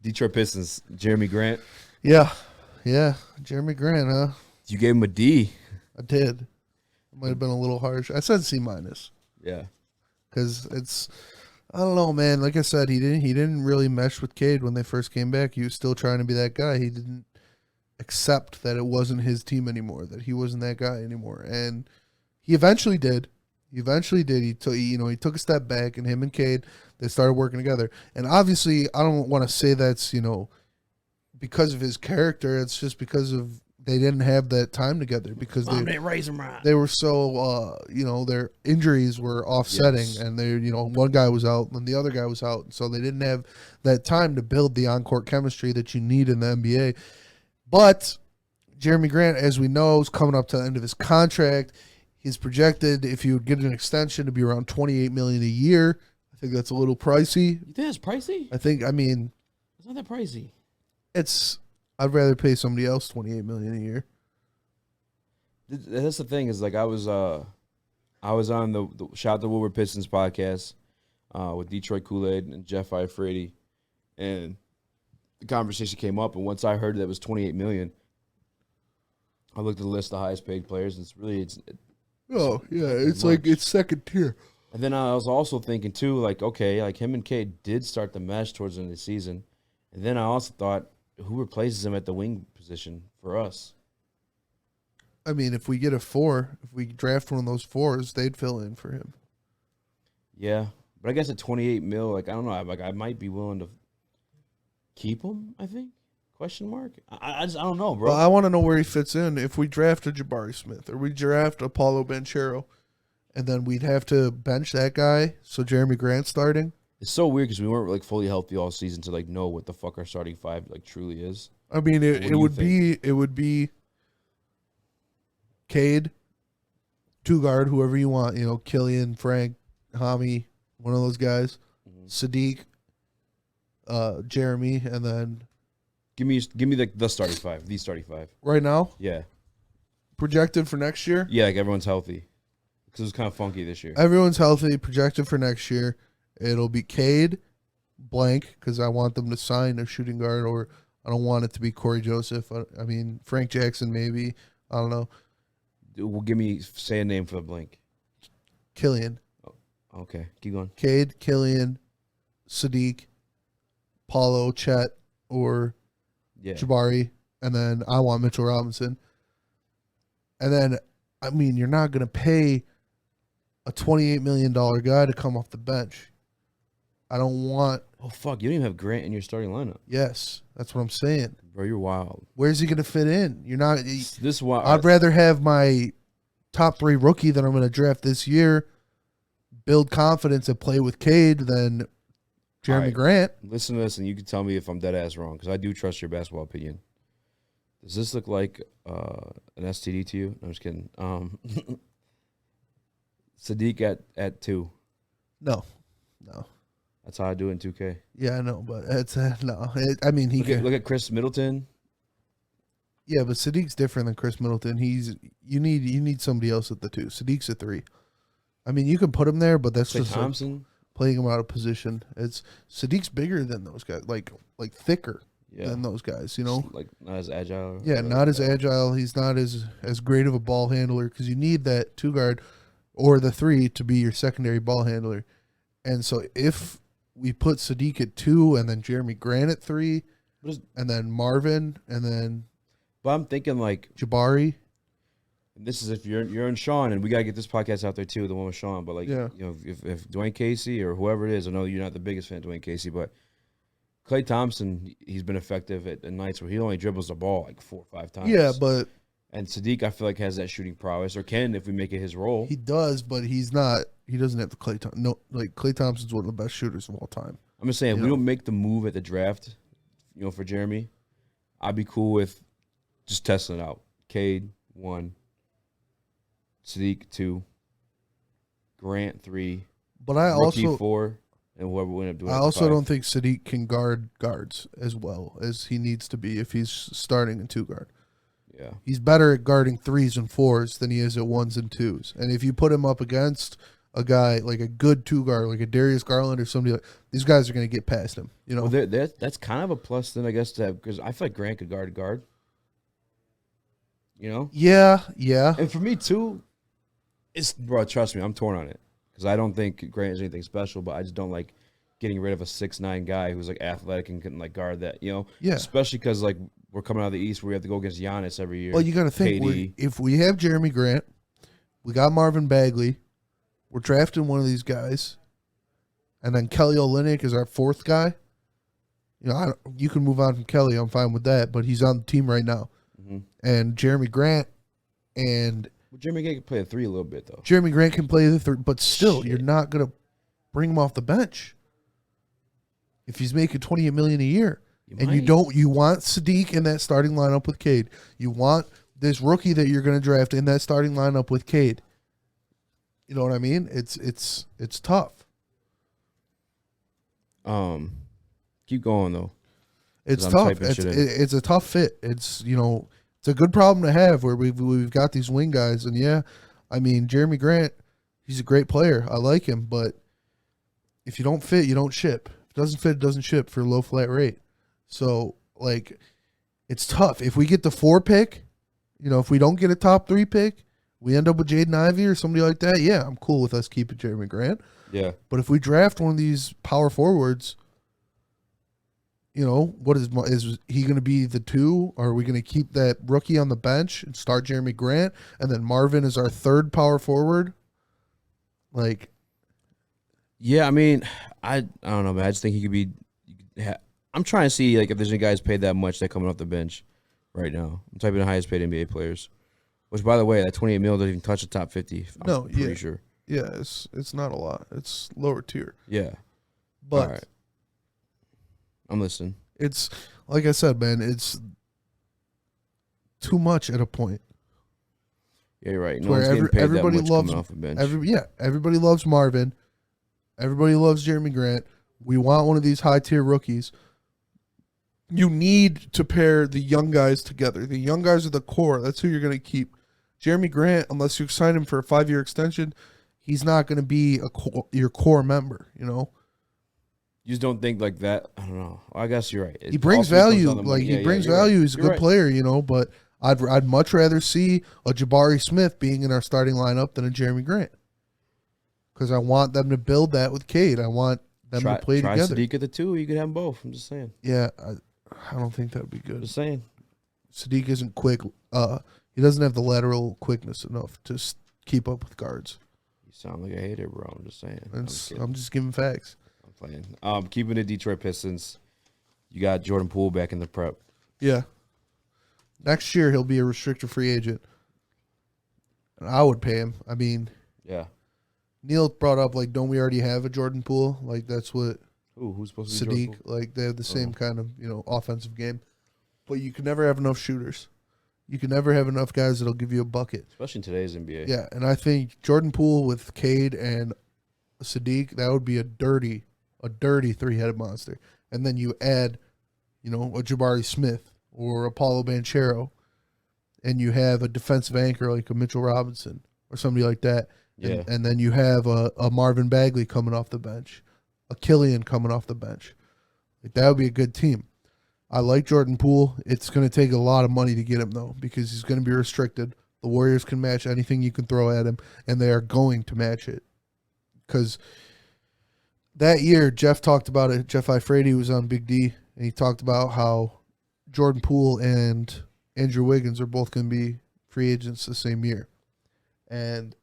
Detroit Pistons, Jerami Grant. Yeah, Jerami Grant, huh? You gave him a D. I did. It might have been a little harsh. I said C-. Yeah, because I don't know, man. Like I said, he didn't really mesh with Cade when they first came back. He was still trying to be that guy. He didn't accept that it wasn't his team anymore, that he wasn't that guy anymore, and he eventually did. He took a step back, and him and Cade, they started working together. And obviously, I don't want to say that's, because of his character. It's just because of they didn't have that time together because they were so, their injuries were offsetting, and they, one guy was out and the other guy was out. So they didn't have that time to build the on-court chemistry that you need in the NBA. But Jerami Grant, as we know, is coming up to the end of his contract. He's projected, if you would get an extension, to be around $28 million a year. I think that's a little pricey. You think that's pricey? It's not that pricey. I'd rather pay somebody else $28 million a year. That's the thing is, like, I was on the Shout Out to Woodward Pistons podcast with Detroit Kool-Aid and Jeff Iafredi, and the conversation came up. And once I heard that it was $28 million, I looked at the list of highest paid players, and it's second tier. And then I was also thinking too, like, okay, like him and Cade did start the mesh towards the end of the season, and then I also thought, who replaces him at the wing position for us? If we get a 4, if we draft one of those 4s, they'd fill in for him. Yeah, but I guess at $28 million, like, I don't know, I might be willing to keep him. I think Question mark? I don't know, bro. Well, I want to know where he fits in. If we draft a Jabari Smith or we draft Apollo Banchero, and then we'd have to bench that guy, so Jerami Grant starting. It's so weird because we weren't like fully healthy all season to like know what the fuck our starting five like truly is. I mean, it would be Cade, two guard, whoever you want. You know, Killian, Frank, Hami, one of those guys. Sadiq, Jeremy, and then give me the starting five. The starting five right now. Yeah, projected for next year. Yeah, like everyone's healthy because it was kind of funky this year. Everyone's healthy. Projected for next year. It'll be Cade, blank, because I want them to sign a shooting guard, or I don't want it to be Corey Joseph. I mean, Frank Jackson, maybe. I don't know. Well, say a name for the blank. Killian. Oh, okay, keep going. Cade, Killian, Sadiq, Paulo, Chet, or Jabari. And then I want Mitchell Robinson. And then, I mean, you're not going to pay a $28 million guy to come off the bench. I don't want. Oh, fuck. You don't even have Grant in your starting lineup. Yes, that's what I'm saying. Bro, you're wild. Where's he going to fit in? You're not. This wild. I'd rather have my top 3 rookie that I'm going to draft this year build confidence and play with Cade than Jerami Grant. Listen to this, and you can tell me if I'm dead ass wrong, because I do trust your basketball opinion. Does this look like an STD to you? No, I'm just kidding. Sadiq at 2. No. That's how I do it in 2K. Yeah, I know, but it's no. I mean, look at Chris Middleton. Yeah, but Sadiq's different than Chris Middleton. You need somebody else at the 2. Sadiq's a 3. I mean, you can put him there, but that's just Thompson playing him out of position. It's Sadiq's bigger than those guys, like thicker than those guys. You know, like not as agile. Yeah, not as agile. He's not as great of a ball handler because you need that 2 guard or the 3 to be your secondary ball handler. And so if we put Sadiq at 2 and then Jerami Grant at 3, and then Marvin and then. But I'm thinking like Jabari. This is if you're in Sean, and we gotta get this podcast out there too, the one with Sean. But like, you know, if Dwayne Casey or whoever it is, I know you're not the biggest fan of Dwayne Casey, but Klay Thompson, he's been effective at nights where he only dribbles the ball like 4 or 5 times. Yeah, but and Sadiq, I feel like has that shooting prowess, or can if we make it his role. He does, but he's not. He doesn't have the Klay Thompson. No, like Klay Thompson's one of the best shooters of all time. I'm just saying, if we don't make the move at the draft, you know, for Jeremy, I'd be cool with just testing it out. Cade 1. Sadiq 2, Grant 3, but I rookie also 4, and whoever we end up doing. I also don't think Sadiq can guard guards as well as he needs to be if he's starting in 2 guard. Yeah, he's better at guarding 3s and 4s than he is at 1s and 2s. And if you put him up against a guy like a good 2 guard, like a Darius Garland or somebody like these guys are going to get past him. You know, well, that's kind of a plus then, I guess, to have, because I feel like Grant could guard. You know? Yeah. And for me too. Bro, trust me, I'm torn on it because I don't think Grant is anything special, but I just don't like getting rid of a 6'9" guy who's like athletic and can like guard that, you know? Yeah. Especially because like we're coming out of the East where we have to go against Giannis every year. Well, you got to think if we have Jerami Grant, we got Marvin Bagley, we're drafting one of these guys, and then Kelly Olynyk is our 4th guy. You know, you can move on from Kelly. I'm fine with that, but he's on the team right now, and Jerami Grant and. Jerami Grant can play a 3 a little bit, though. Jerami Grant can play the 3, but still, you're not going to bring him off the bench if he's making $28 million a year. You want Sadiq in that starting lineup with Cade. You want this rookie that you're going to draft in that starting lineup with Cade. You know what I mean? It's tough. Keep going though. It's tough. It's a tough fit. It's It's a good problem to have where we've got these wing guys, and I mean Jerami Grant, he's a great player. I like him, but if you don't fit, you don't ship. If it doesn't fit, it doesn't ship for a low flat rate. So like, it's tough. If we get the 4 pick, if we don't get a top 3 pick, we end up with Jaden Ivey or somebody like that. Yeah, I'm cool with us keeping Jerami Grant. Yeah, but if we draft one of these power forwards. What is he going to be the 2? Or are we going to keep that rookie on the bench and start Jerami Grant, and then Marvin is our 3rd power forward? Like, yeah, I mean, I don't know, man. I just think he could be. I'm trying to see like if there's any guys paid that much that coming off the bench right now. I'm typing the highest paid NBA players. Which, by the way, that 28 mil doesn't even touch the top 50. I'm pretty sure. Yeah, it's not a lot. It's lower tier. Yeah. But all right. I'm listening. It's like I said, man, it's too much at a point. Yeah, you're right. No where one's getting paid everybody that much loves coming off the bench. Everybody loves Marvin. Everybody loves Jerami Grant. We want one of these high tier rookies. You need to pair the young guys together. The young guys are the core. That's who you're going to keep. Jerami Grant, unless you sign him for a 5-year extension, he's not going to be your core member. You know. You just don't think like that. I don't know. I guess you're right. He brings value. Like he brings value. He's a good player. You know, but I'd much rather see a Jabari Smith being in our starting lineup than a Jerami Grant. Because I want them to build that with Cade. I want them to play together. Sadiq at the 2. You could have them both. I'm just saying. Yeah, I don't think that would be good. Just saying. Sadiq isn't quick. He doesn't have the lateral quickness enough to keep up with guards. You sound like a hater, bro. I'm just saying. I'm just giving facts. I'm playing. Keeping the Detroit Pistons. You got Jordan Poole back in the prep. Yeah. Next year he'll be a restricted free agent. And I would pay him. I mean, yeah. Neil brought up, like, don't we already have a Jordan Poole? Like, that's what who's supposed to be Sadiq, like, they have the same kind of, offensive game. But you can never have enough shooters. You can never have enough guys that'll give you a bucket. Especially in today's NBA. Yeah, and I think Jordan Poole with Cade and Sadiq, that would be a dirty 3-headed monster. And then you add, a Jabari Smith or a Paulo Banchero, and you have a defensive anchor like a Mitchell Robinson or somebody like that. Yeah. And then you have a Marvin Bagley coming off the bench, a Killian coming off the bench. Like, that would be a good team. I like Jordan Poole. It's going to take a lot of money to get him, though, because he's going to be restricted. The Warriors can match anything you can throw at him, and they are going to match it. Because that year, Jeff talked about it. Jeff Ifredi was on Big D, and he talked about how Jordan Poole and Andrew Wiggins are both going to be free agents the same year. And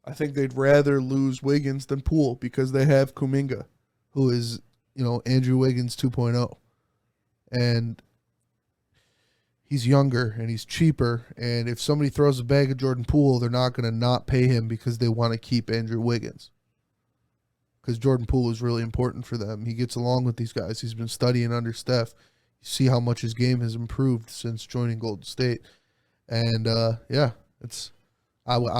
I think they'd rather lose Wiggins than Poole because they have Kuminga, who is, Andrew Wiggins 2.0. And he's younger and he's cheaper. And if somebody throws a bag at Jordan Poole, they're not going to not pay him because they want to keep Andrew Wiggins. Because Jordan Poole is really important for them. He gets along with these guys. He's been studying under Steph. You see how much his game has improved since joining Golden State. And I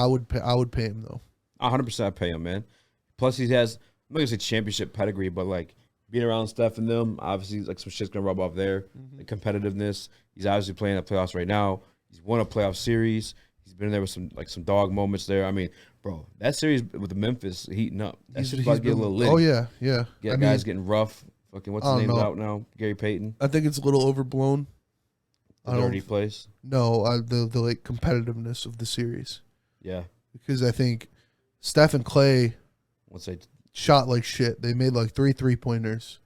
would pay him though. 100% pay him, man. Plus he has, I'm not gonna say championship pedigree, but like being around Steph and them, obviously like some shit's gonna rub off there. The competitiveness. He's obviously playing the playoffs right now. He's won a playoff series. He's been there with some dog moments there. I mean, bro, that series with the Memphis heating up. That shit's about to get a little lit. Oh yeah, yeah. Guys getting rough. Fucking what's his name's out now? Gary Payton. I think it's a little overblown. The dirty place. No, the like competitiveness of the series. Yeah. Because I think Steph and Clay Let's say shot like shit. They made like 3 3-pointers.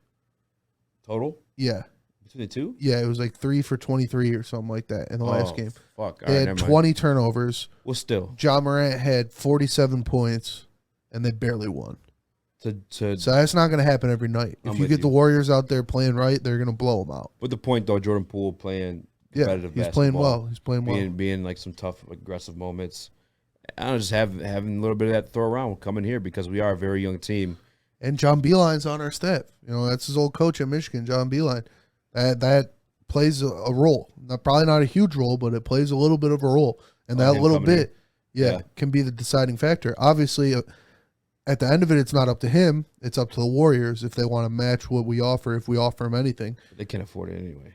Total? Yeah. Between the two? Yeah, it was like 3 for 23 or something like that in the last game. Fuck. They had 20 turnovers. Well, still. Ja Morant had 47 points, and they barely won. So that's not going to happen every night. If you get the Warriors out there playing right, they're going to blow them out. But the point, though, Jordan Poole playing competitive he's playing well. He's playing well. Being like some tough, aggressive moments. I don't know, just having a little bit of that to throw around coming here because we are a very young team. And John Beilein's on our staff. That's his old coach at Michigan, John Beilein. That plays a role. Probably not a huge role, but it plays a little bit of a role. And that little bit, can be the deciding factor. Obviously, at the end of it, it's not up to him. It's up to the Warriors if they want to match what we offer, if we offer them anything. They can't afford it anyway.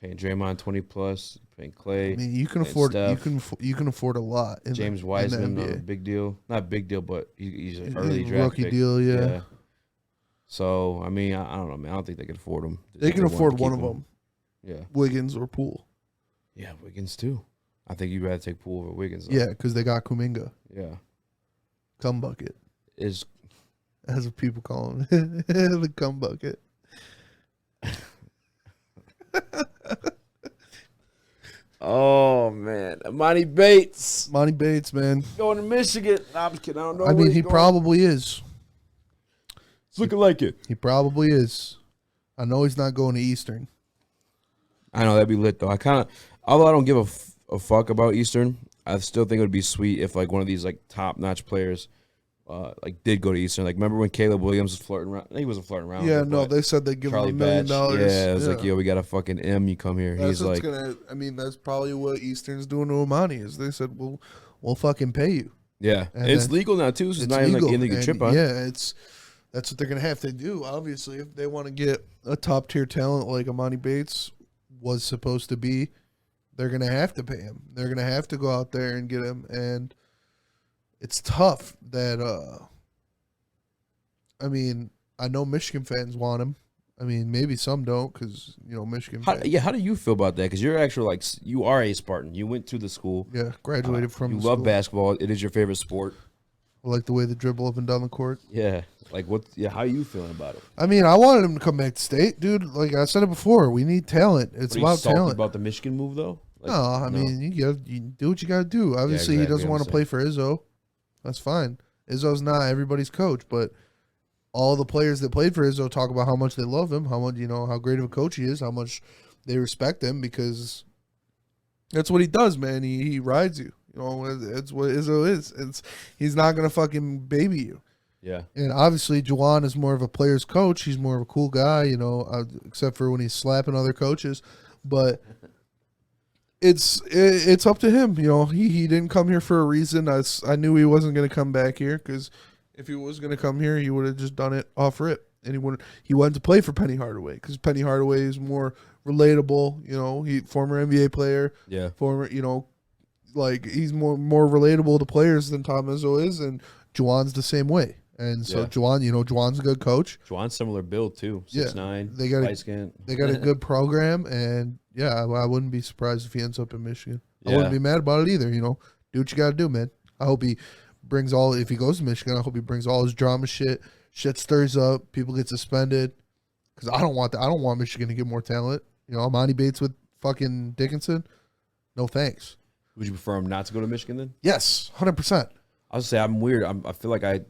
Paying Draymond 20+, paying Clay. I mean, you can afford Steph. You can afford a lot. James Wiseman, big deal. Not big deal, but he's an early draft rookie pick. deal, yeah. So, I mean, I don't know, man. I don't think they can afford him. They can afford one of them. Yeah. Wiggins or Poole. Yeah, Wiggins too. I think you'd rather take Poole over Wiggins. Yeah, because they got Kuminga. Yeah. Cum bucket. As what people call him. The cum bucket. Oh man, Monty Bates, man, going to Michigan. Nah, I'm just kidding. I don't know. I mean, he probably is. It's looking like it. He probably is. I know he's not going to Eastern. I know that'd be lit though. Although I don't give a fuck about Eastern, I still think it would be sweet if like one of these like top notch players, like did go to Eastern. Like remember when Caleb Williams was flirting around? He wasn't flirting around. Yeah, with it, no, but they said they'd give Charlie him $1 million. Batch, yeah, it was like, yo, we got a fucking M. You come here. That's He's what's like, gonna. I mean, that's probably what Eastern's doing to Amani. Is they said, we'll fucking pay you. yeah, And it's then legal now too. So it's not legal. even like anything to trip on. Yeah, that's what they're gonna have to do. Obviously, if they want to get a top tier talent like Amani Bates was supposed to be, they're gonna have to pay him. They're gonna have to go out there and get him. And it's tough that. I mean, I know Michigan fans want him. I mean, maybe some don't because, Michigan fans. How do you feel about that? Because you're actually like, you are a Spartan. You went to the school. Yeah, graduated from You the love school. basketball. It is your favorite sport. I like the way they dribble up and down the court. Yeah. Like, how are you feeling about it? I mean, I wanted him to come back to state. Dude, like I said it before, we need talent. It's Are you about salty talent. about the Michigan move, though? Like, No, I mean, you do what you got to do. Obviously, he doesn't want to play for Izzo. That's fine. Izzo's not everybody's coach, but all the players that played for Izzo talk about how much they love him, how much, how great of a coach he is, how much they respect him because that's what he does, man. He rides you. It's what Izzo is. He's not going to fucking baby you. Yeah. And obviously, Juwan is more of a player's coach. He's more of a cool guy, except for when he's slapping other coaches. But it's up to him. He didn't come here for a reason. I knew he wasn't going to come back here because if he was going to come here, he would have just done it off rip. And he wanted to play for Penny Hardaway because Penny Hardaway is more relatable. He former NBA player. Yeah. Former, like he's more relatable to players than Tom Izzo is, and Juwan's the same way. And so Juwan, Juwan's a good coach. Juwan's similar build too. 6'9". They got a good program, and I wouldn't be surprised if he ends up in Michigan. I wouldn't be mad about it either. Do what you got to do, man. I hope he brings if he goes to Michigan, I hope he brings all his drama shit stirs up, people get suspended. Because I don't want that. I don't want Michigan to get more talent. Amani Bates with fucking Dickinson. No thanks. Would you prefer him not to go to Michigan then? Yes, 100%. I'll just say I'm weird. I feel like I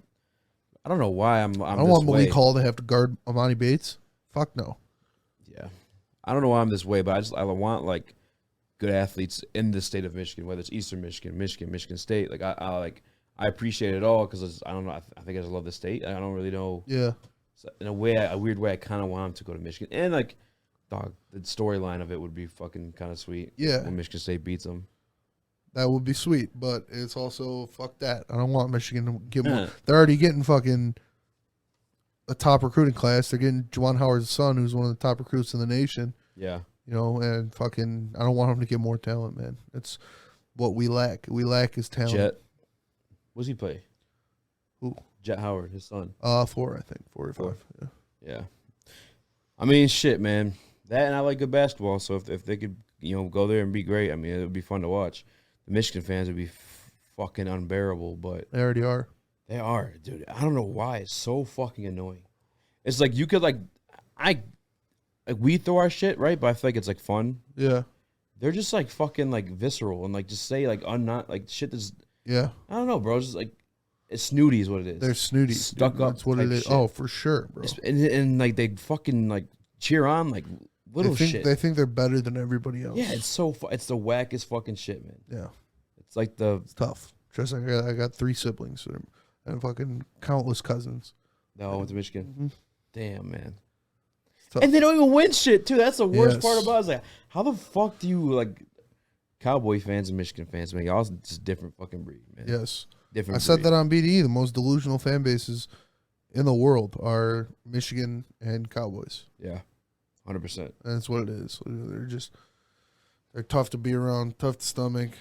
don't know why I'm I don't want Malik Hall to have to guard Amani Bates. Fuck no. Yeah. I don't know why I'm this way, but I want like good athletes in the state of Michigan, whether it's Eastern Michigan, Michigan State. Like I appreciate it all because I don't know. I think I just love the state. I don't really know. Yeah. So in a weird way, I kind of want him to go to Michigan. And like, dog, the storyline of it would be fucking kind of sweet. Yeah. When Michigan State beats them. That would be sweet, but it's also fuck that. I don't want Michigan to get more. They're already getting fucking a top recruiting class. They're getting Juwan Howard's son, who's one of the top recruits in the nation. Yeah. And fucking, I don't want him to get more talent, man. It's what we lack. We lack is talent. Jet. What's he play? Who? Jet Howard, his son. 4, I think. 4 or 5. Yeah. Yeah. I mean, shit, man. That and I like good basketball. So if they could, go there and be great, I mean, it would be fun to watch. The Michigan fans would be fucking unbearable, but They already are. They are, dude. I don't know why it's so fucking annoying. It's like you could we throw our shit right, but I feel like it's like fun. Yeah. They're just like fucking like visceral and like just say like not like shit that's. Yeah. I don't know, bro. It's just like it's snooty is what it is. They're snooty. Stuck up. That's what it is. Shit. Oh, for sure, bro. And like they fucking like cheer on like little shit. They think they're better than everybody else. Yeah, it's so it's the wackest fucking shit, man. Yeah. It's like it's tough. Trust me, I got 3 siblings and fucking countless cousins. No, I went to Michigan. Mm-hmm. Damn, man. And they don't even win shit too. That's the worst part about it. Is like, how the fuck do you like Cowboy fans and Michigan fans, man? Y'all just different fucking breed, man. Yes. Different. I said that on BDE. The most delusional fan bases in the world are Michigan and Cowboys. Yeah. 100%. And that's what it is. They're tough to be around, tough to stomach.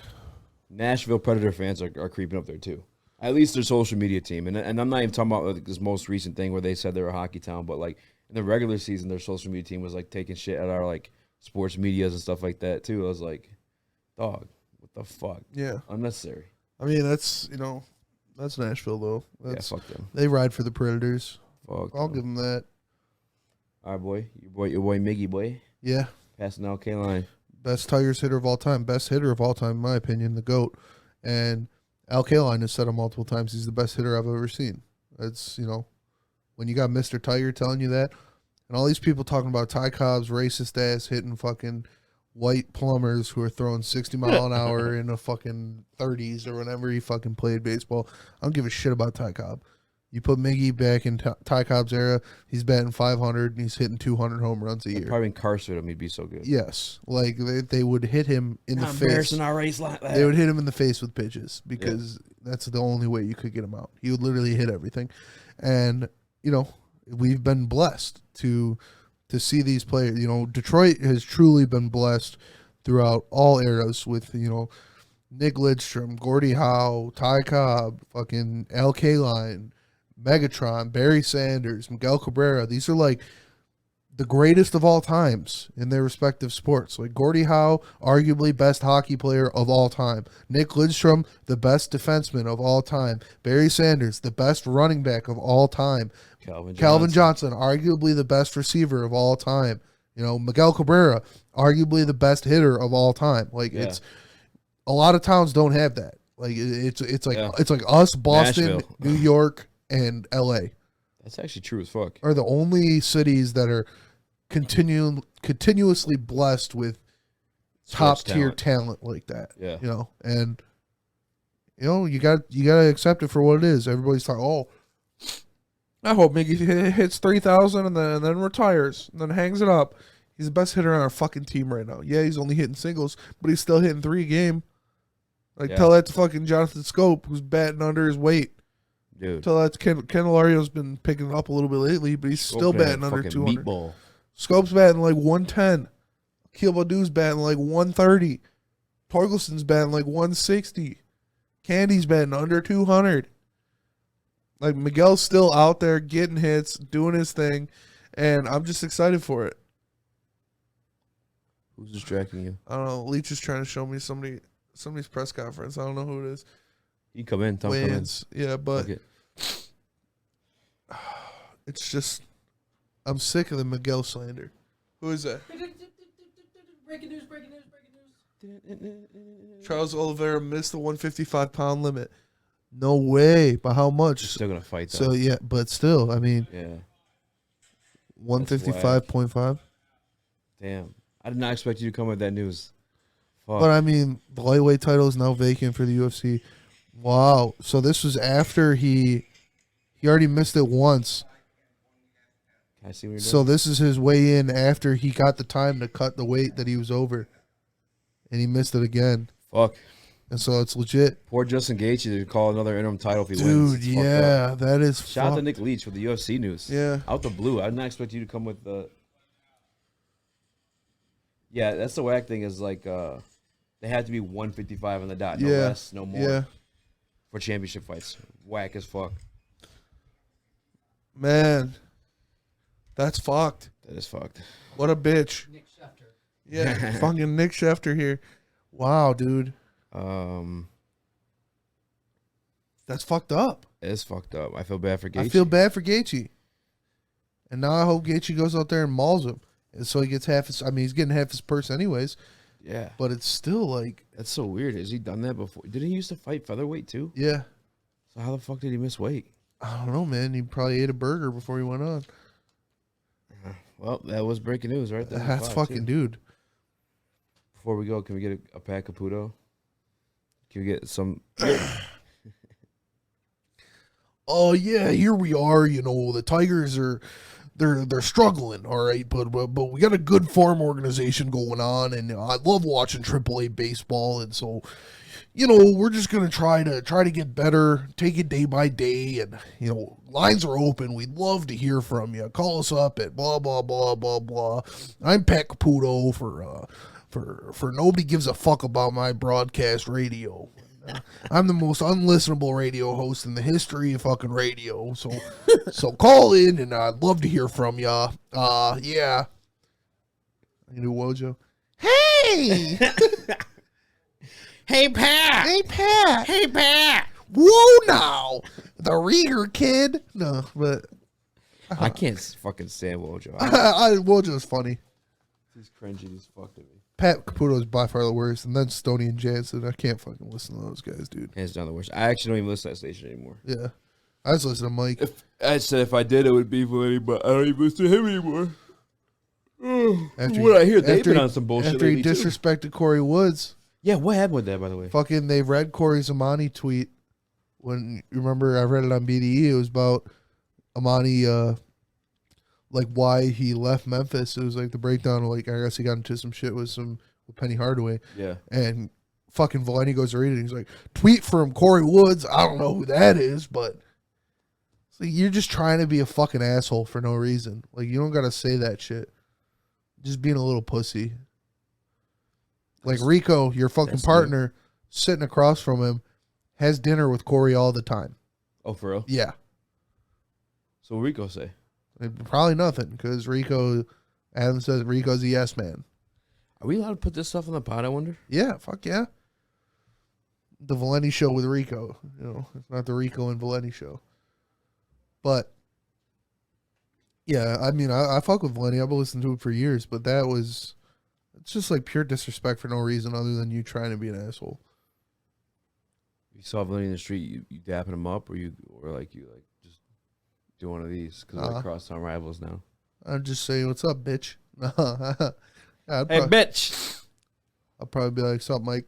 Nashville Predator fans are creeping up there too. At least their social media team, and I'm not even talking about like, this most recent thing where they said they're a hockey town, but like in the regular season, their social media team was like taking shit at our like sports medias and stuff like that too. I was like, dog, what the fuck? Yeah, unnecessary. I mean, that's that's Nashville though. Yeah, fuck them. They ride for the Predators. Fuck I'll give them that. All right, boy, your boy Miggy, boy. Yeah, passing out K-line. Best Tigers hitter of all time. Best hitter of all time, in my opinion, the GOAT. And Al Kaline has said it multiple times. He's the best hitter I've ever seen. It's, when you got Mr. Tiger telling you that, and And all these people talking about Ty Cobb's racist ass hitting fucking white plumbers who are throwing 60 mile an hour in the fucking 30s or whenever he fucking played baseball. I don't give a shit about Ty Cobb. You put Miggy back in Ty Cobb's era, he's batting 500 and he's hitting 200 home runs a year. Probably incarcerate him, he'd be so good. Yes, like they would hit him in the face. Our race like that. They would hit him in the face with pitches because that's the only way you could get him out. He would literally hit everything, and you know we've been blessed to see these players. You know, Detroit has truly been blessed throughout all eras with Nick Lidstrom, Gordie Howe, Ty Cobb, fucking L.K. Line, Megatron, Barry Sanders, Miguel Cabrera. These are like the greatest of all times in their respective sports. Like Gordie Howe, arguably best hockey player of all time. Nick Lidstrom, the best defenseman of all time. Barry Sanders, the best running back of all time. Calvin Johnson, arguably the best receiver of all time. Miguel Cabrera, arguably the best hitter of all time. It's a lot of towns don't have that. Like it's like us, Boston, Nashville, New York, and LA. That's actually true as fuck. Are the only cities that are continuously blessed with top tier talent like that. Yeah. And you gotta accept it for what it is. Everybody's talking, I hope Miggy hits 3,000 and then retires and then hangs it up. He's the best hitter on our fucking team right now. Yeah, he's only hitting singles, but he's still hitting 3 a game. Tell that to fucking Jonathan Scope, who's batting under his weight. Dude. Tell that to Ken Hilario's been picking it up a little bit lately, but he's still batting under 200. Meatball. Scope's batting like 110. Akil Badu's batting like 130. Torgelson's batting like 160. Candy's batting under 200. Like Miguel's still out there getting hits, doing his thing, and I'm just excited for it. Who's distracting you? I don't know. Leach is trying to show me somebody's press conference. I don't know who it is. You come in, Tom. Come in. Yeah, but it's just I'm sick of the Miguel slander. Who is that? Breaking news. Charles Oliveira missed the 155-pound limit. No way. By how much? He's still gonna fight though. So yeah, but still, I mean, 155.5. Damn, I did not expect you to come with that news. Fuck. But I mean, the lightweight title is now vacant for the UFC. Wow. So this was after he already missed it once. Can I see what you're doing? So this is his way in after he got the time to cut the weight that he was over. And he missed it again. Fuck. And so it's legit. Poor Justin Gaethje to call another interim title if he wins. Dude, yeah, that is Shout out to Nick Leach with the UFC news. Yeah. Out the blue. I did not expect you to come with the... Yeah, that's the whack thing is like they had to be 155 on the dot. No less, no more. Yeah. For championship fights. Whack as fuck. Man. That's fucked. That is fucked. What a bitch. Nick Schefter. Yeah, fucking Nick Schefter here. Wow, dude. That's fucked up. It is fucked up. I feel bad for Gaethje. I feel bad for Gaethje. And now I hope Gaethje goes out there and mauls him. And so he gets half his... I mean, he's getting half his purse anyways. Yeah. But it's still like... That's so weird. Has he done that before? Didn't he used to fight featherweight too? Yeah. So how the fuck did he miss weight? I don't know, man. He probably ate a burger before he went on. Well, that was breaking news right there. That's fucking dude. Before we go, can we get a pack of Puto? Can we get some... Oh, yeah, here we are. The Tigers are... They're struggling, all right, but we got a good farm organization going on, and I love watching AAA baseball, and so, we're just gonna try to get better, take it day by day, and lines are open. We'd love to hear from you. Call us up at blah blah blah blah blah. I'm Pat Caputo for nobody gives a fuck about my broadcast radio. I'm the most unlistenable radio host in the history of fucking radio. So call in, and I'd love to hear from ya. Yeah. You know Wojo? Hey! Hey, Pat! Hey, Pat! Hey, Pat! Whoa, now! The Rieger kid. No, but... I can't fucking stand Wojo. Wojo's funny. He's cringy as fuck to me. Pat Caputo is by far the worst, and then Stoney and Jansen. I can't fucking listen to those guys, dude. Hands down the worst. I actually don't even listen to that station anymore. Yeah. I just listen to Mike. If I did, it would be for anybody, but I don't even listen to him anymore. What I hear, they've been on some bullshit after he lately, too. disrespected Corey Woods. Yeah, what happened with that, by the way? Fucking, they read Corey's Amani tweet. When you remember, I read it on BDE. It was about Amani, like why he left Memphis. It was like the breakdown of like I guess he got into some shit with Penny Hardaway. Yeah. And fucking Valenti goes to read it. And he's like, tweet from Corey Woods. I don't know who that is, but it's like, you're just trying to be a fucking asshole for no reason. Like you don't gotta say that shit. Just being a little pussy. Like Rico, your fucking partner, sitting across from him, has dinner with Corey all the time. Oh, for real? Yeah. So what Rico say? Probably nothing, because Adam says Rico's a yes man. Are we allowed to put this stuff on the pod, I wonder? Yeah, fuck yeah. The Valenti show with Rico. You know, it's not the Rico and Valenti show. But, yeah, I mean, I fuck with Valenti. I've been listening to it for years, but it's just like pure disrespect for no reason other than you trying to be an asshole. You saw Valenti in the street, you dapping him up, or you just do one of these because we're crosstown rivals now. I'd just say, "What's up, bitch?" Hey, bitch! I'll probably be like, "Sup, Mike?"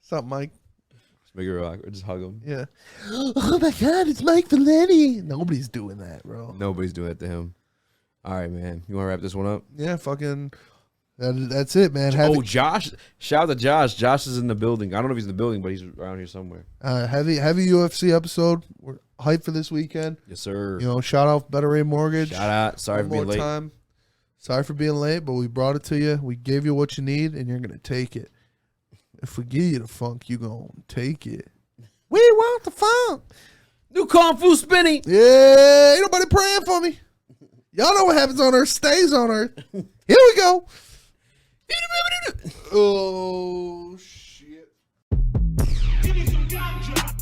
Sup, Mike? Just make it real awkward. Just hug him. Yeah. Oh my God, it's Mike Valenti. Nobody's doing that, bro. Nobody's doing it to him. All right, man. You want to wrap this one up? Yeah, fucking. That's it, man. Josh! Shout out to Josh. Josh is in the building. I don't know if he's in the building, but he's around here somewhere. Heavy UFC episode. We're hyped for this weekend. Yes, sir. You know, shout out Better Rate Mortgage. Shout out. Sorry for being late. Time. Sorry for being late, but we brought it to you. We gave you what you need, and you're gonna take it. If we give you the funk, you gonna take it. We want the funk. New Kung Fu Spenny. Yeah, ain't nobody praying for me. Y'all know what happens on Earth stays on Earth. Here we go. Oh shit. Give me some ganja.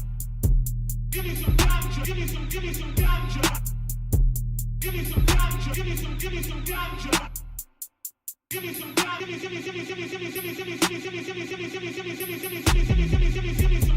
Give me some ganja. Give me some ganja. Give me some ganja. Give me some ganja. Give me some ganja. Give me some ganja. Give me some